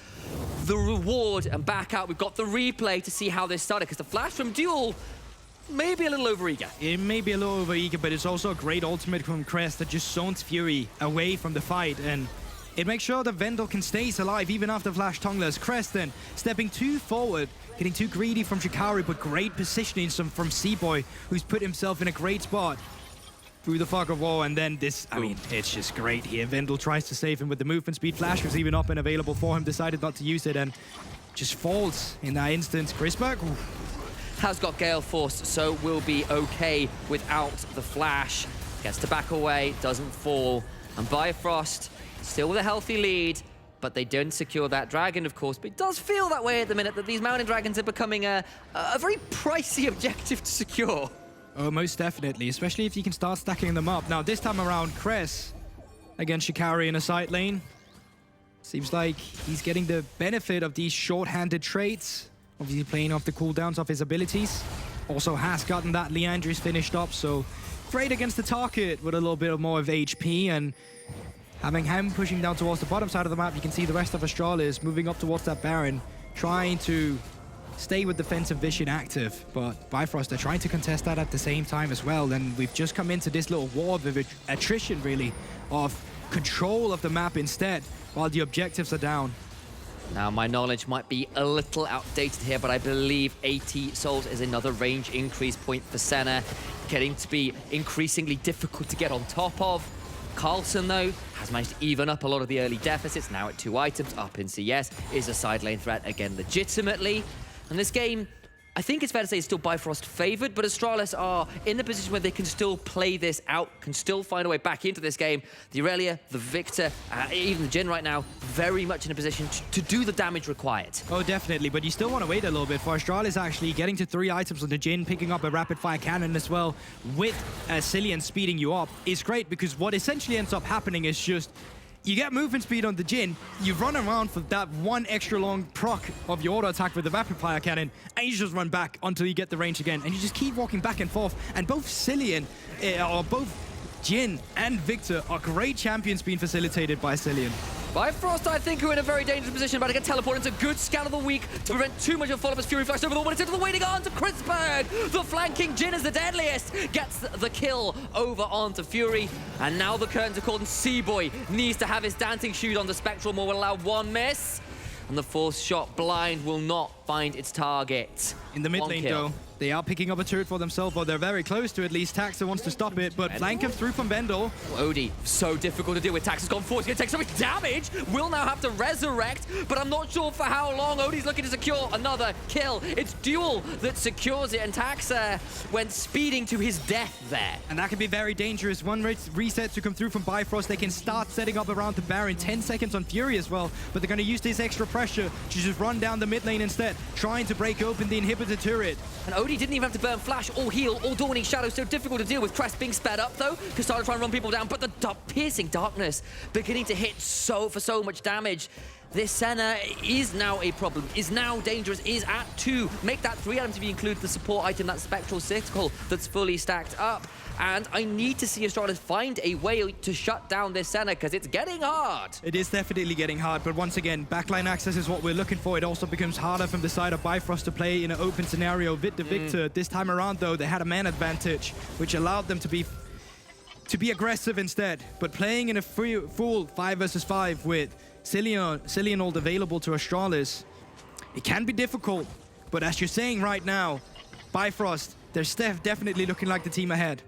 the reward and back out. We've got the replay to see how this started, because the flash from Duel may be a little overeager. It may be a little overeager, but it's also a great ultimate from Crest that just zones Fury away from the fight, and it makes sure that Vendel can stay alive even after Flash Tongueless. Crest then stepping too forward, getting too greedy from Shikari, but great positioning from Seaboy, who's put himself in a great spot through the fog of war. And then this, I mean, it's just great here. Vendel tries to save him with the movement speed. Flash was even up and available for him, decided not to use it, and just falls in that instance. Chrisberg has got Gale Force, so will be okay without the flash. Gets to back away, doesn't fall, and Bifrost still with a healthy lead, but they don't secure that dragon, of course. But it does feel that way at the minute, that these mountain dragons are becoming a very pricey objective to secure. Oh, most definitely, especially if you can start stacking them up. Now, this time around, Cress against Shikari in a side lane. Seems like he's getting the benefit of these short-handed traits, obviously playing off the cooldowns of his abilities. Also has gotten that Leandris finished up, so great against the target with a little bit more of HP, and having him pushing down towards the bottom side of the map, you can see the rest of Astralis moving up towards that Baron, trying to stay with defensive vision active. But Bifrost, they're trying to contest that at the same time as well. And we've just come into this little war of attrition, really, of control of the map instead, while the objectives are down. Now, my knowledge might be a little outdated here, but I believe 80 souls is another range increase point for Senna, getting to be increasingly difficult to get on top of. Carlson, though, has managed to even up a lot of the early deficits, now at 2 items, up in CS, is a side lane threat again legitimately. And this game, I think it's fair to say, is still Bifrost favored, but Astralis are in the position where they can still play this out, can still find a way back into this game. The Aurelia, the Victor, even the Jhin right now, very much in a position to do the damage required. Oh, definitely, but you still want to wait a little bit for Astralis actually getting to 3 items on the Jhin, picking up a rapid-fire cannon as well, with Cillian speeding you up, is great, because what essentially ends up happening is just you get movement speed on the Jhin, you run around for that 1 extra long proc of your auto attack with the rapid fire cannon, and you just run back until you get the range again, and you just keep walking back and forth. And both Cillian, or both Jhin and Victor are great champions being facilitated by Cillian. Bifrost, I think, are in a very dangerous position, about to get teleported into good scout of the week to prevent too much of a follow-up as Fury flashed over the wall. It's into the waiting on to Chrisberg. The flanking Jhin is the deadliest. Gets the kill over onto Fury. And now the curtains are called, and C-Boy needs to have his dancing shoes on. The Spectral will allow 1 miss. And the 4th shot blind will not find its target. In the mid lane, though, they are picking up a turret for themselves, or they're very close to at least. Taxa wants to stop it, but flank comes through from Bendel. Odie, so difficult to deal with. Tax has gone forward. He's going to take so much damage. Will now have to resurrect, but I'm not sure for how long. Odie's looking to secure another kill. It's Duel that secures it, and Taxa went speeding to his death there. And that can be very dangerous. 1 reset to come through from Bifrost. They can start setting up around the Baron. 10 seconds on Fury as well, but they're going to use this extra pressure to just run down the mid lane instead, trying to break open the inhibitor turret. And Odie didn't even have to burn flash or heal or Dawning Shadow, so difficult to deal with. Crest being sped up though, Cassandra trying to run people down, but the piercing darkness beginning to hit for so much damage. This Senna is now a problem, is now dangerous, is at 2. Make that 3 items if you include the support item, that Spectral Sickle that's fully stacked up. And I need to see Astralis find a way to shut down this Senna, because it's getting hard. It is definitely getting hard, but once again, backline access is what we're looking for. It also becomes harder from the side of Bifrost to play in an open scenario with the Victor. This time around, though, they had a man advantage, which allowed them to be aggressive instead. But playing in a full 5 versus 5 with Cillian all available to Astralis, it can be difficult. But as you're saying right now, Bifrost, they're definitely looking like the team ahead.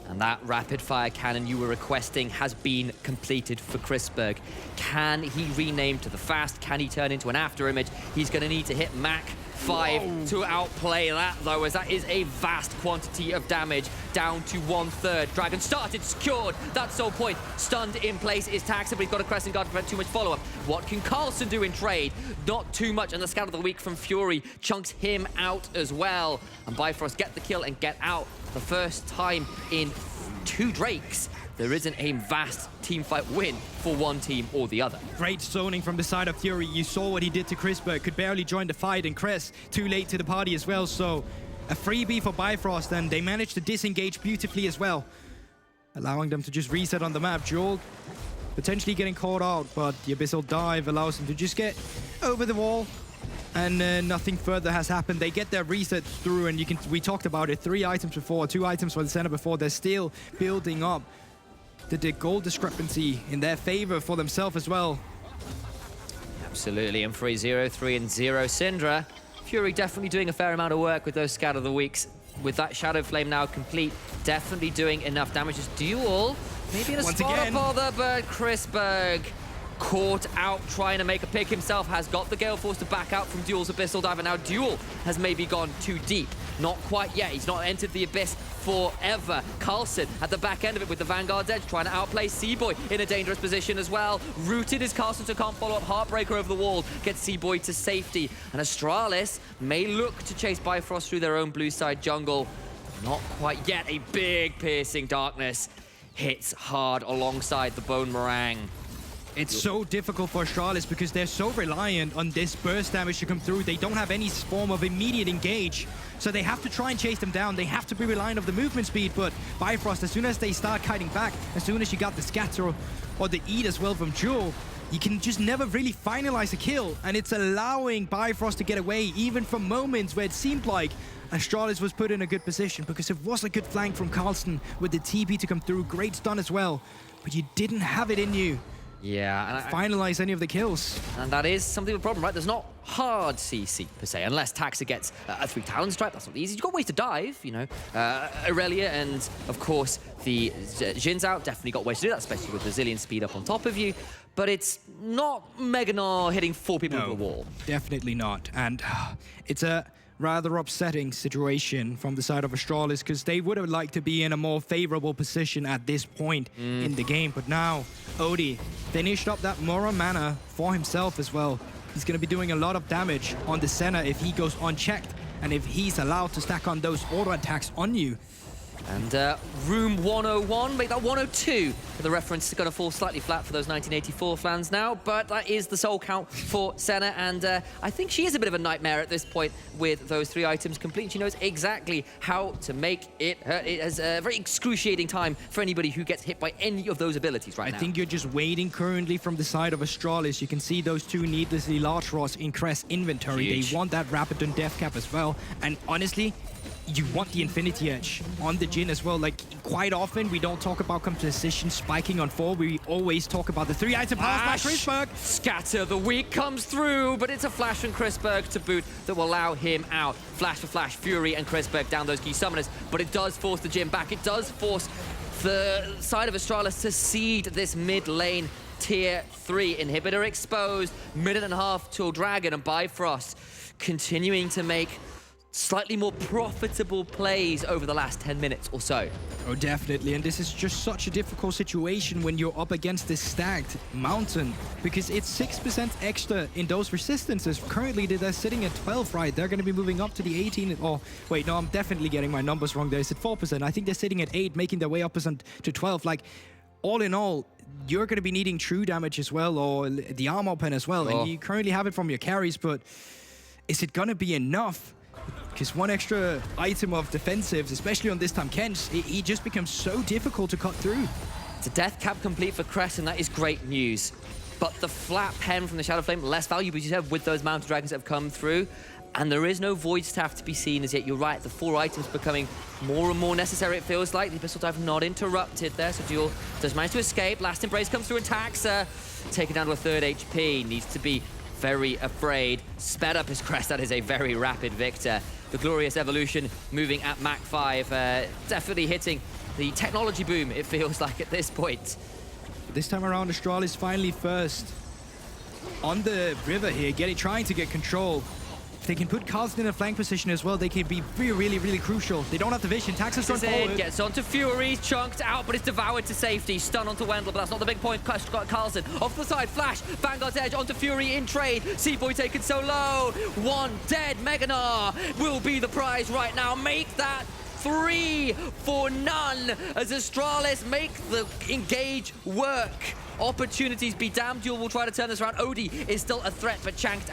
And that rapid-fire cannon you were requesting has been completed for Chrisberg. Can he rename to the Fast? Can he turn into an after-image? He's going to need to hit Mach 5 to outplay that, though, as that is a vast quantity of damage, down to 1/3. Dragon started, secured. That's so point. Stunned in place is Taxa, but he's got a Crescent Guard to prevent too much follow-up. What can Carlson do in trade? Not too much, and the scout of the week from Fury chunks him out as well. And Bifrost get the kill and get out. The first time in 2 Drakes, there isn't a vast teamfight win for one team or the other. Great zoning from the side of Fury. You saw what he did to Chrisberg. Could barely join the fight, and Cress too late to the party as well. So a freebie for Bifrost, and they managed to disengage beautifully as well, allowing them to just reset on the map. Jewel potentially getting caught out, but the Abyssal Dive allows them to just get over the wall. And nothing further has happened. They get their reset through, and we talked about it, 3 items before, 2 items for the center before. They're still building up the goal discrepancy in their favor for themselves as well. Absolutely, and 3-0, 3-0 Syndra. Fury definitely doing a fair amount of work with those Scout of the Weeks. With that Shadow Flame now complete, definitely doing enough damage. As Duel, maybe in a spot up bother, but Chrisberg caught out trying to make a pick himself, has got the Gale Force to back out from Duel's Abyssal Dive, and now Duel has maybe gone too deep. Not quite yet, he's not entered the Abyss forever. Carlson at the back end of it with the Vanguard's Edge, trying to outplay C-Boy in a dangerous position as well. Rooted is Carlson, so can't follow up. Heartbreaker over the wall, gets C-Boy to safety. And Astralis may look to chase Bifrost through their own blue side jungle. Not quite yet. A big piercing darkness hits hard alongside the Bone Meringue. It's so difficult for Astralis because they're so reliant on this burst damage to come through. They don't have any form of immediate engage, so they have to try and chase them down. They have to be reliant on the movement speed, but Bifrost, as soon as they start kiting back, as soon as you got the scatter or the eat as well from Jewel, you can just never really finalize a kill, and it's allowing Bifrost to get away even from moments where it seemed like Astralis was put in a good position, because it was a good flank from Carlson with the TP to come through. Great stun as well. but you didn't have it in you. Yeah, and Finalize any of the kills. And that is something of a problem, right? There's not hard CC, per se, unless Taxa gets a 3 Talon Strike. That's not easy. You've got ways to dive, you know. Aurelia and, of course, the Jin's out. Definitely got ways to do that, especially with Brazilian speed up on top of you. But it's not Meganar hitting 4 people into the wall. Definitely not. And it's a rather upsetting situation from the side of Astralis, because they would have liked to be in a more favorable position at this point in the game. But now, Odie finished up that Moron mana for himself as well. He's going to be doing a lot of damage on the Senna if he goes unchecked, and if he's allowed to stack on those auto attacks on you. And room 101, make that 102. The reference is going to fall slightly flat for those 1984 fans now, but that is the soul count for Senna, and I think she is a bit of a nightmare at this point with those 3 items complete. She knows exactly how to make it hurt. It is a very excruciating time for anybody who gets hit by any of those abilities right now. I think you're just waiting currently from the side of Astralis. You can see those 2 needlessly large rods in Crest inventory. Huge. They want that rapid on death cap as well, and honestly, you want the Infinity Edge on the Jhin as well. Like, quite often, we don't talk about composition spiking on 4. We always talk about the 3-item pass by Chrisberg. Scatter the Weak comes through, but it's a flash from Chrisberg to boot that will allow him out. Flash for Flash, Fury and Chrisberg down those key summoners, but it does force the Jhin back. It does force the side of Astralis to cede this mid lane. Tier 3 inhibitor exposed, minute and a half till Dragon, and Bifrost continuing to make slightly more profitable plays over the last 10 minutes or so. Oh, definitely. And this is just such a difficult situation when you're up against this stacked mountain, because it's 6% extra in those resistances. Currently, they're sitting at 12, right? They're going to be moving up to the 18. Oh, wait, no, I'm definitely getting my numbers wrong there. It's at 4%. I think they're sitting at 8, making their way up to 12. Like, all in all, you're going to be needing true damage as well, or the armor pen as well. And you currently have it from your carries, but is it going to be enough? Because one extra item of defensives, especially on this time Kench, he just becomes so difficult to cut through. It's a death cap complete for Crest, and that is great news. But the flat pen from the Shadow Flame, less valuable, as you said, with those Mountain Dragons that have come through. And there is no Void Staff to be seen as yet. You're right, the 4 items becoming more and more necessary, it feels like. The Abyssal Dive not interrupted there, so Duel does manage to escape. Last Embrace comes through and Taxa, taken down to a 3rd HP. Needs to be very afraid. Sped up his Crest, that is a very rapid Victor. The Glorious Evolution moving at Mach 5, definitely hitting the technology boom, it feels like at this point. This time around, Astralis finally first on the river here, trying to get control. If they can put Carlson in a flank position as well, they can be really, really crucial. They don't have the vision. Taxa's run forward. Gets onto Fury, chunked out, but it's devoured to safety. Stun onto Wendell, but that's not the big point. Carlson off the side, Flash, Vanguard's Edge onto Fury in trade. Seaboy taken so low. 1 dead. Meganar will be the prize right now. Make that 3 for none as Astralis make the engage work. Opportunities be damned. Duel will try to turn this around. Odie is still a threat, but chunked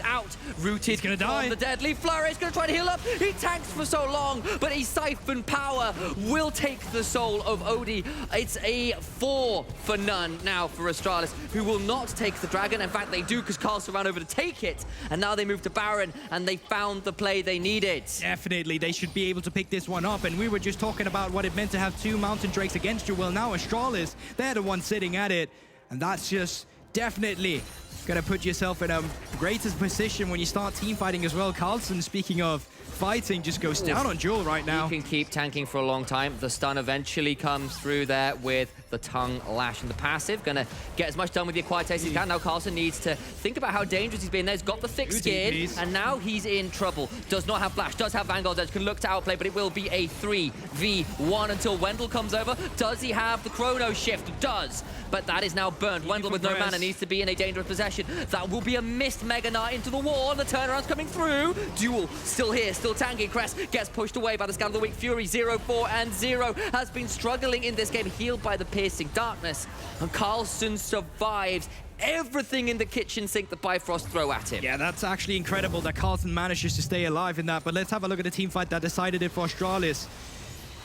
out. Rooted. He's gonna die. On the deadly Flurry. He's gonna try to heal up. He tanks for so long, but a Siphon Power will take the soul of Odie. It's a 4 for none now for Astralis, who will not take the Dragon. In fact, they do, because Carlson ran over to take it, and now they move to Baron, and they found the play they needed. Definitely, they should be able to pick this one up, and we were just talking about what it meant to have 2 Mountain Drakes against you. Well, now Astralis, they're the ones sitting at it. And that's just definitely gonna put yourself in a greatest position when you start team fighting as well. Carlson, speaking of fighting, just goes down on Jewel right now. He can keep tanking for a long time. The stun eventually comes through there with the tongue lash and the passive. Gonna get as much done with the acquired taste as he can. Now Carlson needs to think about how dangerous he's been there. He's got the thick skin, and now he's in trouble. Does not have flash, does have Vanguard's Edge, can look to outplay, but it will be a 3v1 until Wendell comes over. Does he have the chrono shift? Does, but that is now burnt. Wendell with no mana needs to be in a dangerous possession. That will be a missed Mega Knight into the wall. The turnaround's coming through. Duel still here, still tanking. Crest gets pushed away by the Scout of the Week. Fury 0-4 and 0 has been struggling in this game, healed by the piercing darkness. And Carlson survives everything in the kitchen sink that Bifrost throw at him. Yeah, that's actually incredible that Carlson manages to stay alive in that. But let's have a look at the team fight that decided it for Astralis.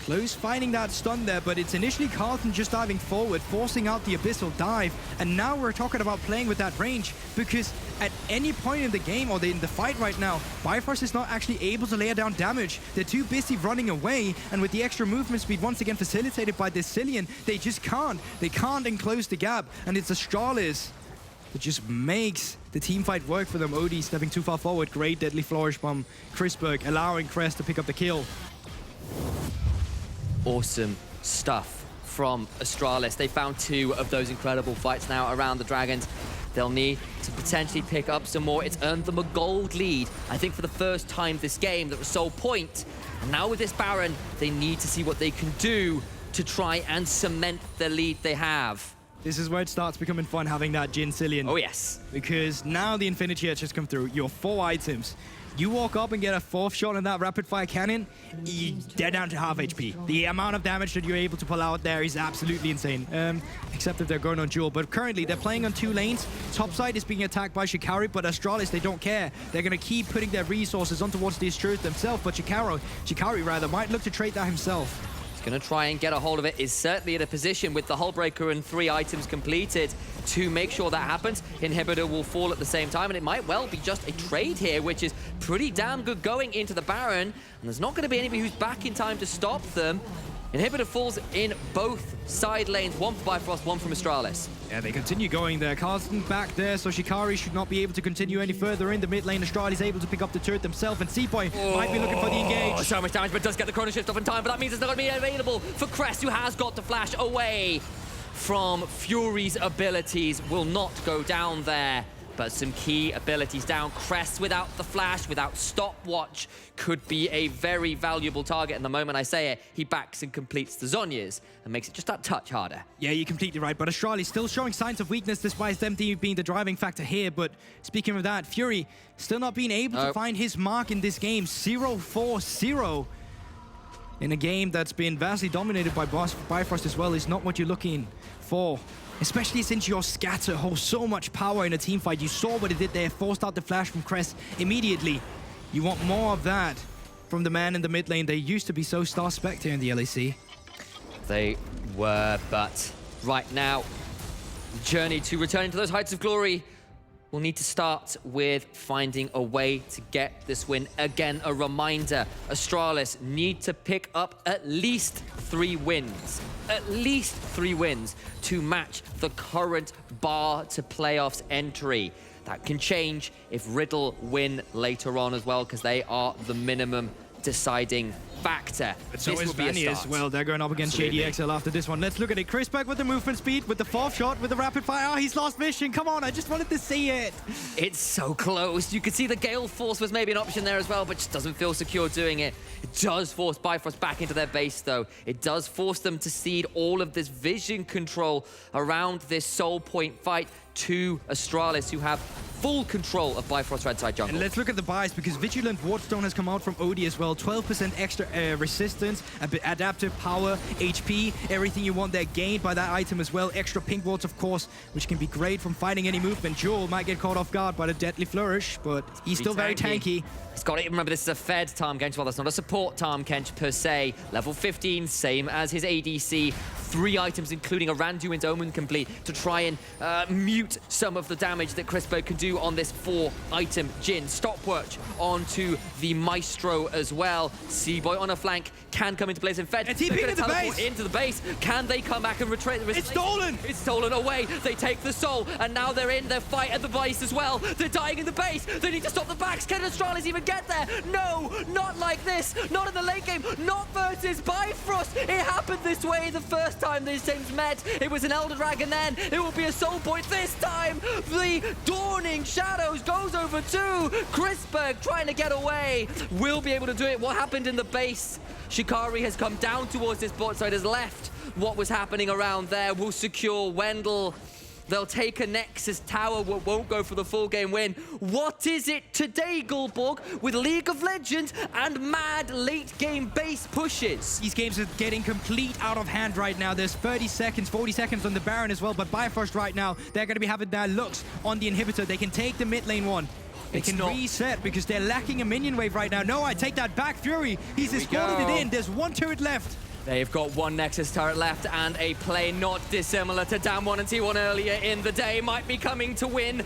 Close finding that stun there, but it's initially Carlton just diving forward, forcing out the Abyssal Dive. And now we're talking about playing with that range, because at any point in the game or in the fight right now, Bifrost is not actually able to lay down damage. They're too busy running away, and with the extra movement speed once again facilitated by this Cillian, they just can't. They can't enclose the gap, and it's Astralis that just makes the team fight work for them. Odie stepping too far forward. Great deadly flourish bomb. Chrisberg allowing Crest to pick up the kill. Awesome stuff from Astralis. They found 2 of those incredible fights now around the Dragons. They'll need to potentially pick up some more. It's earned them a gold lead, I think, for the first time this game. That was sole point. And now with this Baron, they need to see what they can do to try and cement the lead they have. This is where it starts becoming fun, having that Jhin Cillian. Oh, yes. Because now the Infinity Edge has come through. Your 4 items. You walk up and get a 4th shot in that rapid-fire cannon, they're down to half HP. The amount of damage that you're able to pull out there is absolutely insane. Except if they're going on duel. But currently, they're playing on 2 lanes. Topside is being attacked by Shikari, but Astralis, they don't care. They're going to keep putting their resources on towards these turrets themselves, but Shikari might look to trade that himself. Going to try and get a hold of it. Is certainly in a position with the Hullbreaker and 3 items completed to make sure that happens. Inhibitor will fall at the same time, and it might well be just a trade here, which is pretty damn good going into the Baron, and there's not going to be anybody who's back in time to stop them. Inhibitor falls in both side lanes, 1 for Bifrost, 1 from Astralis. Yeah, they continue going there. Carlson back there, so Shikari should not be able to continue any further in the mid lane. Astralis able to pick up the turret themselves, and C-Boy might be looking for the engage. So much damage, but does get the Chrono Shift off in time, but that means it's not going to be available for Crest, who has got to flash away from Fury's abilities. Will not go down there. But some key abilities down. Crest without the flash, without stopwatch, could be a very valuable target. And the moment I say it, he backs and completes the Zhonya's and makes it just that touch harder. Yeah, you're completely right. But Astralis still showing signs of weakness despite them being the driving factor here. But speaking of that, Fury still not being able to find his mark in this game. 0-4-0. In a game that's been vastly dominated by Bifrost as well is not what you're looking for. Especially since your scatter holds so much power in a team fight. You saw what it did there, forced out the flash from Crest immediately. You want more of that from the man in the mid lane. They used to be so star-spec here in the LEC. They were, but right now, the journey to returning to those heights of glory will need to start with finding a way to get this win. Again, a reminder, Astralis need to pick up at least 3 wins. At least 3 wins to match the current bar to playoffs entry. That can change if Riddle win later on as well, because they are the minimum deciding factor. But so is Vanny as well. They're going up against Shady XL after this one. Let's look at it. Chrisberg with the movement speed, with the 4th shot, with the rapid fire. Oh, he's lost vision. Come on, I just wanted to see it. It's so close. You could see the Gale Force was maybe an option there as well, but just doesn't feel secure doing it. It does force Bifrost back into their base, though. It does force them to cede all of this vision control around this Soul Point fight to Astralis, who have full control of Bifrost red side jungle. And let's look at the buys, because Vigilant Wardstone has come out from Odie as well. 12% extra resistance, adaptive power, HP, everything you want there gained by that item as well. Extra pink wards, of course, which can be great from fighting any movement. Jewel might get caught off guard by the deadly flourish, but he's still very tanky. He's got it. Remember, this is a fed Tahm Kench. Well, that's not a support Tahm Kench per se. Level 15, same as his ADC. 3 items, including a Randuin's Omen complete, to try and mute some of the damage that Chrisberg can do on this 4-item Jhin. Stopwatch onto the Maestro as well. C-Boy on a flank can come into place in Fed. And TP into the base. Can they come back and retreat? It's stolen! It's stolen away. They take the soul, and now they're in their fight at the base as well. They're dying in the base. They need to stop the backs. Can Astralis even get there? No, not like this. Not in the late game. Not versus Bifrost. It happened this way the first time these teams met. It was an Elder Dragon then. It will be a Soul Point this time. The Dawning Shadows goes over to Chrisberg, trying to get away. Will be able to do it. What happened in the base? Shikari has come down towards this bot side, has left what was happening around there. Will secure Wendell. They'll take a Nexus Tower, won't go for the full game win. What is it today, Gulborg, with League of Legends and mad late game base pushes? These games are getting complete out of hand right now. There's 30 seconds, 40 seconds on the Baron as well, but Bifrost right now, they're going to be having their looks on the inhibitor. They can take the mid lane one. They can reset because they're lacking a minion wave right now. No, I take that back. Fury, he's escorted it in. There's 1 turret left. They've got one Nexus turret left and a play not dissimilar to Dam1 and T1 earlier in the day. Might be coming to win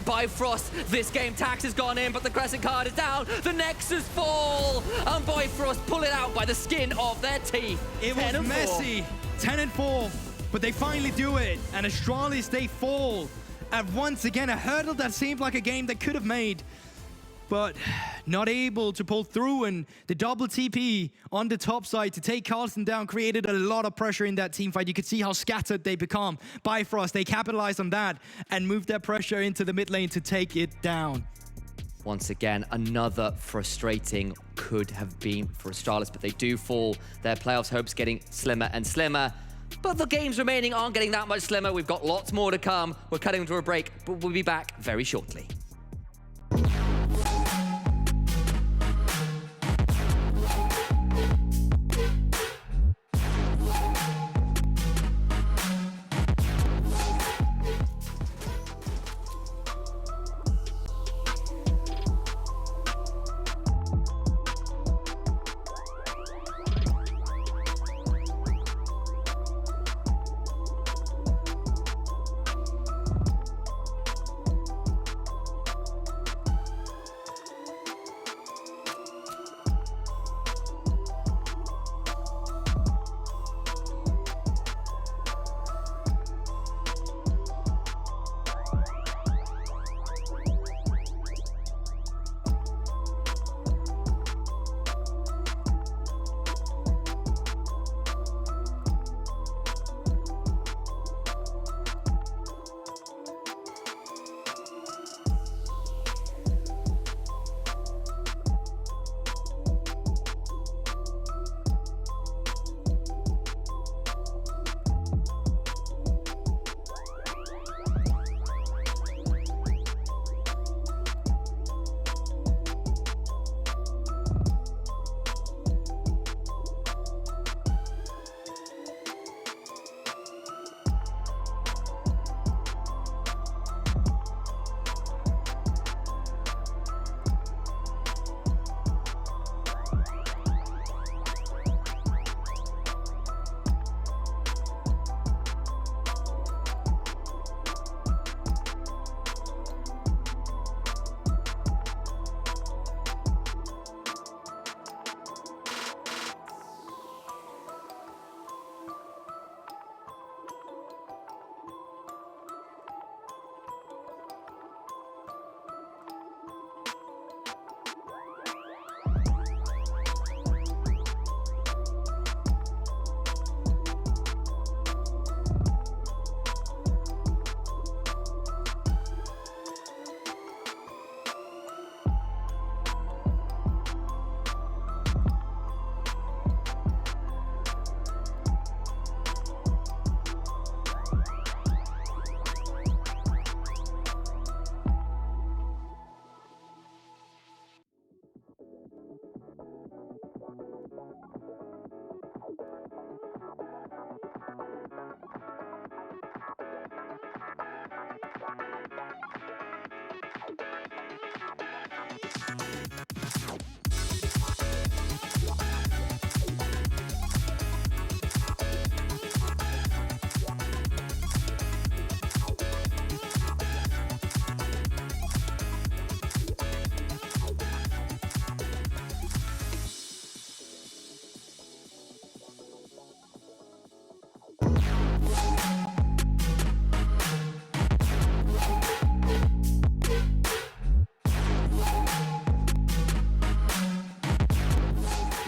Bifrost. This game, Tax has gone in, but the Crescent card is down. The Nexus fall, and Bifrost pull it out by the skin of their teeth. It was messy, 10 and 4, but they finally do it. And Astralis, they fall at once again a hurdle that seemed like a game they could have made, but not able to pull through, and the double TP on the top side to take Carlson down created a lot of pressure in that team fight. You could see how scattered they become. Bifrost, they capitalized on that and moved their pressure into the mid lane to take it down. Once again, another frustrating could have been for Astralis, but they do fall. Their playoffs hopes getting slimmer and slimmer. But the games remaining aren't getting that much slimmer. We've got lots more to come. We're cutting to a break, but we'll be back very shortly.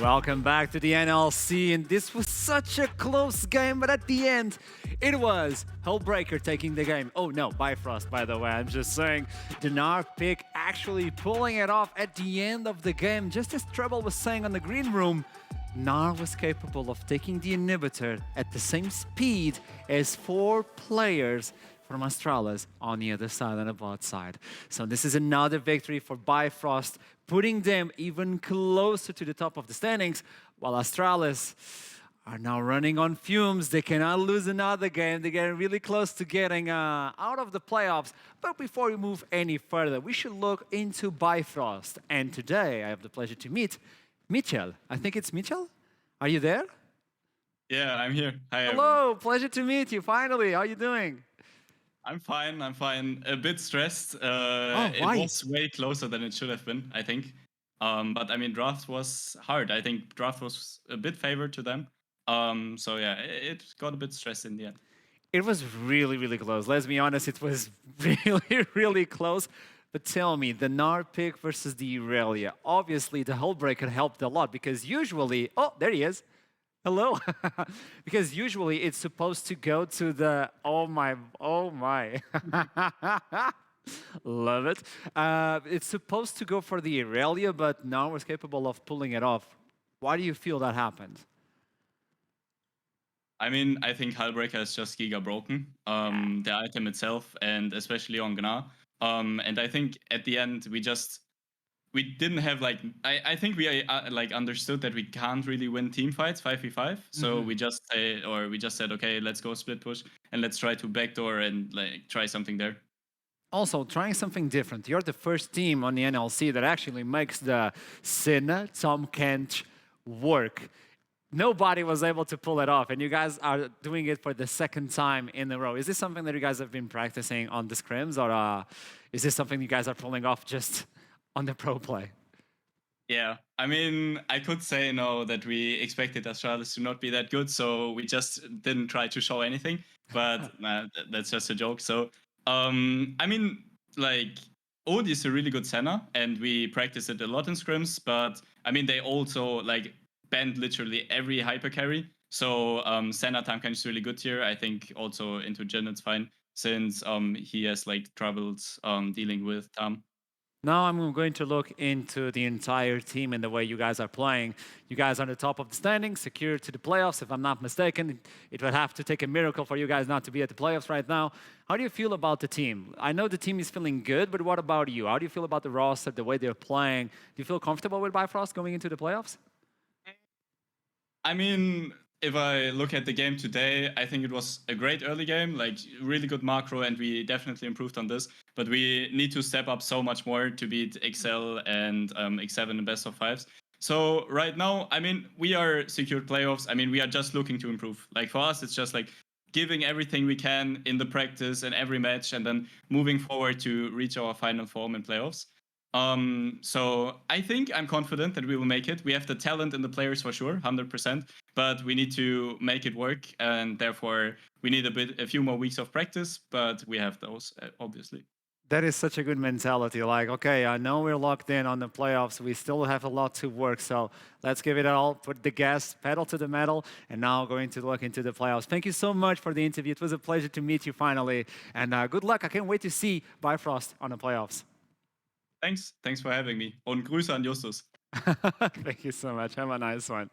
Welcome back to the NLC, and this was such a close game, but at the end, it was Hellbreaker taking the game. Oh no, Bifrost, by the way, I'm just saying. The Gnar pick actually pulling it off at the end of the game. Just as Treble was saying on the green room, Gnar was capable of taking the inhibitor at the same speed as 4 players from Astralis on the other side, on the bot side. So this is another victory for Bifrost, putting them even closer to the top of the standings, while Astralis are now running on fumes. They cannot lose another game. They're getting really close to getting out of the playoffs. But before we move any further, we should look into Bifrost. And today, I have the pleasure to meet Mitchell. I think it's Mitchell. Are you there? Yeah, I'm here. Hi, everyone. Hello, pleasure to meet you. Finally, how you doing? I'm fine. I'm fine. A bit stressed. Why? It was way closer than it should have been, I think. But I mean, draft was hard. I think draft was a bit favored to them. So yeah, it got a bit stressed in the end. It was really, really close. Let's be honest, it was really, really close. But tell me, the Gnar pick versus the Irelia. Obviously, the Hullbreaker helped a lot because usually, oh, there he is. Hello. Because usually it's supposed to go to the, oh my. Love it. It's supposed to go for the Irelia, but Gnar was capable of pulling it off. Why do you feel that happened? I mean, I think Hullbreaker is just giga broken. The item itself, and especially on Gnar. And I think at the end we didn't have like I think we like understood that we can't really win team fights 5v5. So we just said, okay, let's go split push and let's try to backdoor and like try something there. Also, trying something different. You're the first team on the NLC that actually makes the Sin, Tom Kent work. Nobody was able to pull it off, and you guys are doing it for the second time in a row. Is this something that you guys have been practicing on the scrims, or is this something you guys are pulling off just on the pro play? Yeah, I mean, I could say no that we expected Astralis to not be that good, so we just didn't try to show anything. But that's just a joke. So, I mean, like, Ode is a really good Senna, and we practice it a lot in scrims. But I mean, they also like banned literally every hyper carry. So Senna Tamkan is really good here. I think also into Jin it's fine since he has like troubles dealing with Tam. Now I'm going to look into the entire team and the way you guys are playing. You guys are on the top of the standings, secure to the playoffs. If I'm not mistaken, it would have to take a miracle for you guys not to be at the playoffs right now. How do you feel about the team? I know the team is feeling good, but what about you? How do you feel about the roster, the way they're playing? Do you feel comfortable with Bifrost going into the playoffs? I mean, if I look at the game today, I think it was a great early game, like really good macro, and we definitely improved on this. But we need to step up so much more to beat XL and X7 in best of fives. So right now, I mean, we are secured playoffs. I mean, we are just looking to improve. Like for us, it's just like giving everything we can in the practice and every match, and then moving forward to reach our final form in playoffs. So I think I'm confident that we will make it. We have the talent and the players for sure, 100%, but we need to make it work, and therefore we need a few more weeks of practice, but we have those, obviously. That is such a good mentality. Like, okay, I know we're locked in on the playoffs. We still have a lot to work. So let's give it all, put the gas pedal to the metal, and now going to look into the playoffs. Thank you so much for the interview. It was a pleasure to meet you finally. And good luck. I can't wait to see Bifrost on the playoffs. Thanks for having me. Und Grüße an Justus. Thank you so much. Have a nice one.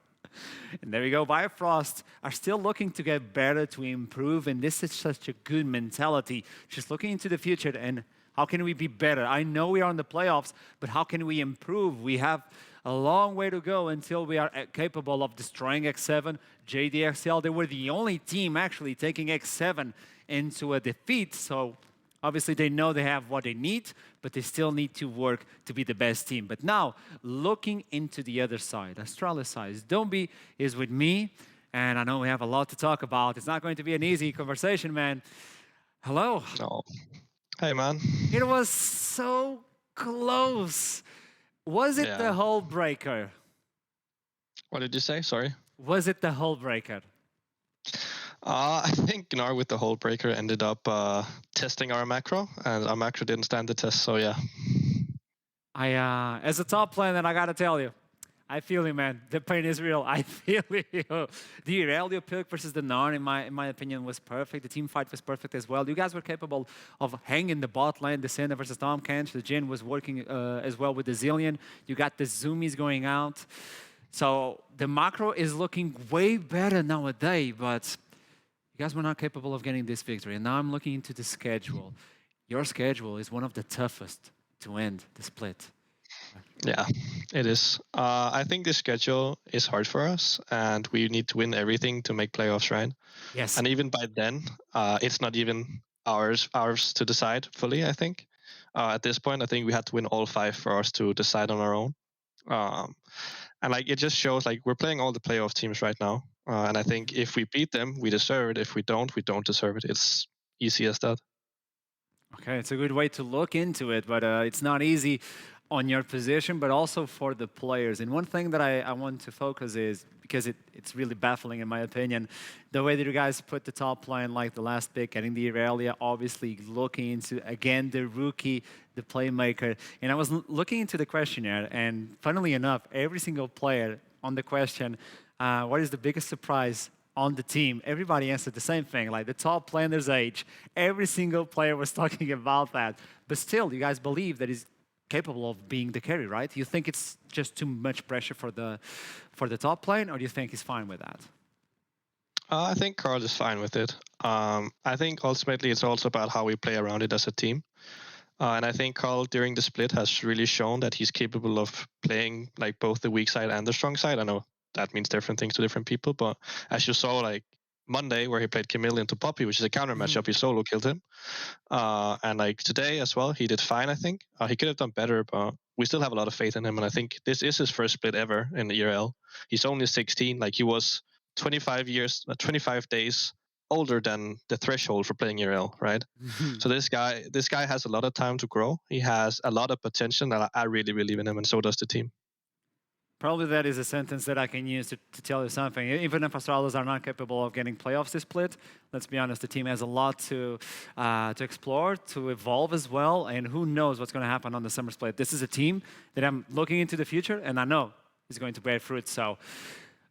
And there we go. Bifrost are still looking to get better, to improve, and this is such a good mentality. Just looking into the future and how can we be better? I know we are in the playoffs, but how can we improve? We have a long way to go until we are capable of destroying X7. JDXL, they were the only team actually taking X7 into a defeat, so obviously, they know they have what they need, but they still need to work to be the best team. But now, looking into the other side, Astralis side, Dombi is with me, and I know we have a lot to talk about. It's not going to be an easy conversation, man. Hello. Oh. Hey, man. It was so close. Was it the Hull Breaker? What did you say? Sorry. Was it the Hull Breaker? I think Gnar with the Hull Breaker ended up testing our macro, and our macro didn't stand the test, so yeah. As a top laner, I gotta tell you, I feel you, man. The pain is real. I feel you. The Irelia pick versus the Gnar, in my opinion, was perfect. The team fight was perfect as well. You guys were capable of hanging the bot lane, the Senna versus Tom Kench. The Jin was working as well with the Zillion. You got the Zoomies going out. So the macro is looking way better nowadays, but you guys were not capable of getting this victory. And now I'm looking into the schedule. Your schedule is one of the toughest to end the split. Yeah, it is. I think this schedule is hard for us, and we need to win everything to make playoffs, right? Yes. And even by then, it's not even ours to decide fully, I think. At this point, I think we had to win all 5 for us to decide on our own. And like it just shows like we're playing all the playoff teams right now, And I think if we beat them, we deserve it. If we don't deserve it. It's easy as that. Okay, it's a good way to look into it, but it's not easy on your position, but also for the players. And one thing that I want to focus is, because it's really baffling in my opinion, the way that you guys put the top line like the last pick, getting the Irelia, obviously looking into, again, the rookie, the playmaker. And I was looking into the questionnaire, and funnily enough, every single player on the question, what is the biggest surprise on the team, everybody answered the same thing, like the top player's age. Every single player was talking about that. But still, you guys believe that he's capable of being the carry, right? You think it's just too much pressure for the top lane, or do you think he's fine with that? I think Carl is fine with it. I think ultimately it's also about how we play around it as a team. And I think Carl during the split has really shown that he's capable of playing like both the weak side and the strong side. I know that means different things to different people, but as you saw, like Monday where he played Camille into Poppy, which is a counter matchup, he solo killed him. And like today as well, he did fine, I think. He could have done better, but we still have a lot of faith in him. And I think this is his first split ever in the ERL. He's only 16, like he was 25 days older than the threshold for playing ERL, right? So this guy has a lot of time to grow. He has a lot of potential, and I really believe in him, and so does the team. Probably that is a sentence that I can use to tell you something. Even if Astralis are not capable of getting playoffs this split, let's be honest, the team has a lot to explore, to evolve as well, and who knows what's going to happen on the summer split. This is a team that I'm looking into the future, and I know is going to bear fruit. So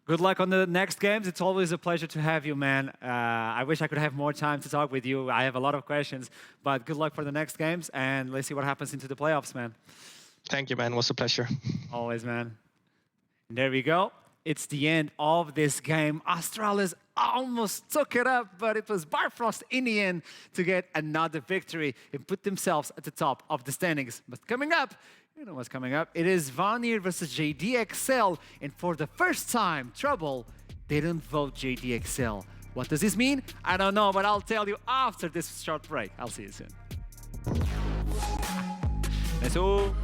good luck on the next games. It's always a pleasure to have you, man. I wish I could have more time to talk with you. I have a lot of questions, but good luck for the next games, and let's see what happens into the playoffs, man. Thank you, man. It was a pleasure. Always, man. And there we go. It's the end of this game. Astralis almost took it up, but it was Bifrost in the end to get another victory and put themselves at the top of the standings. But coming up, you know what's coming up. It is Vanir versus JDXL. And for the first time, Trouble didn't vote JDXL. What does this mean? I don't know, but I'll tell you after this short break. I'll see you soon. Let's go.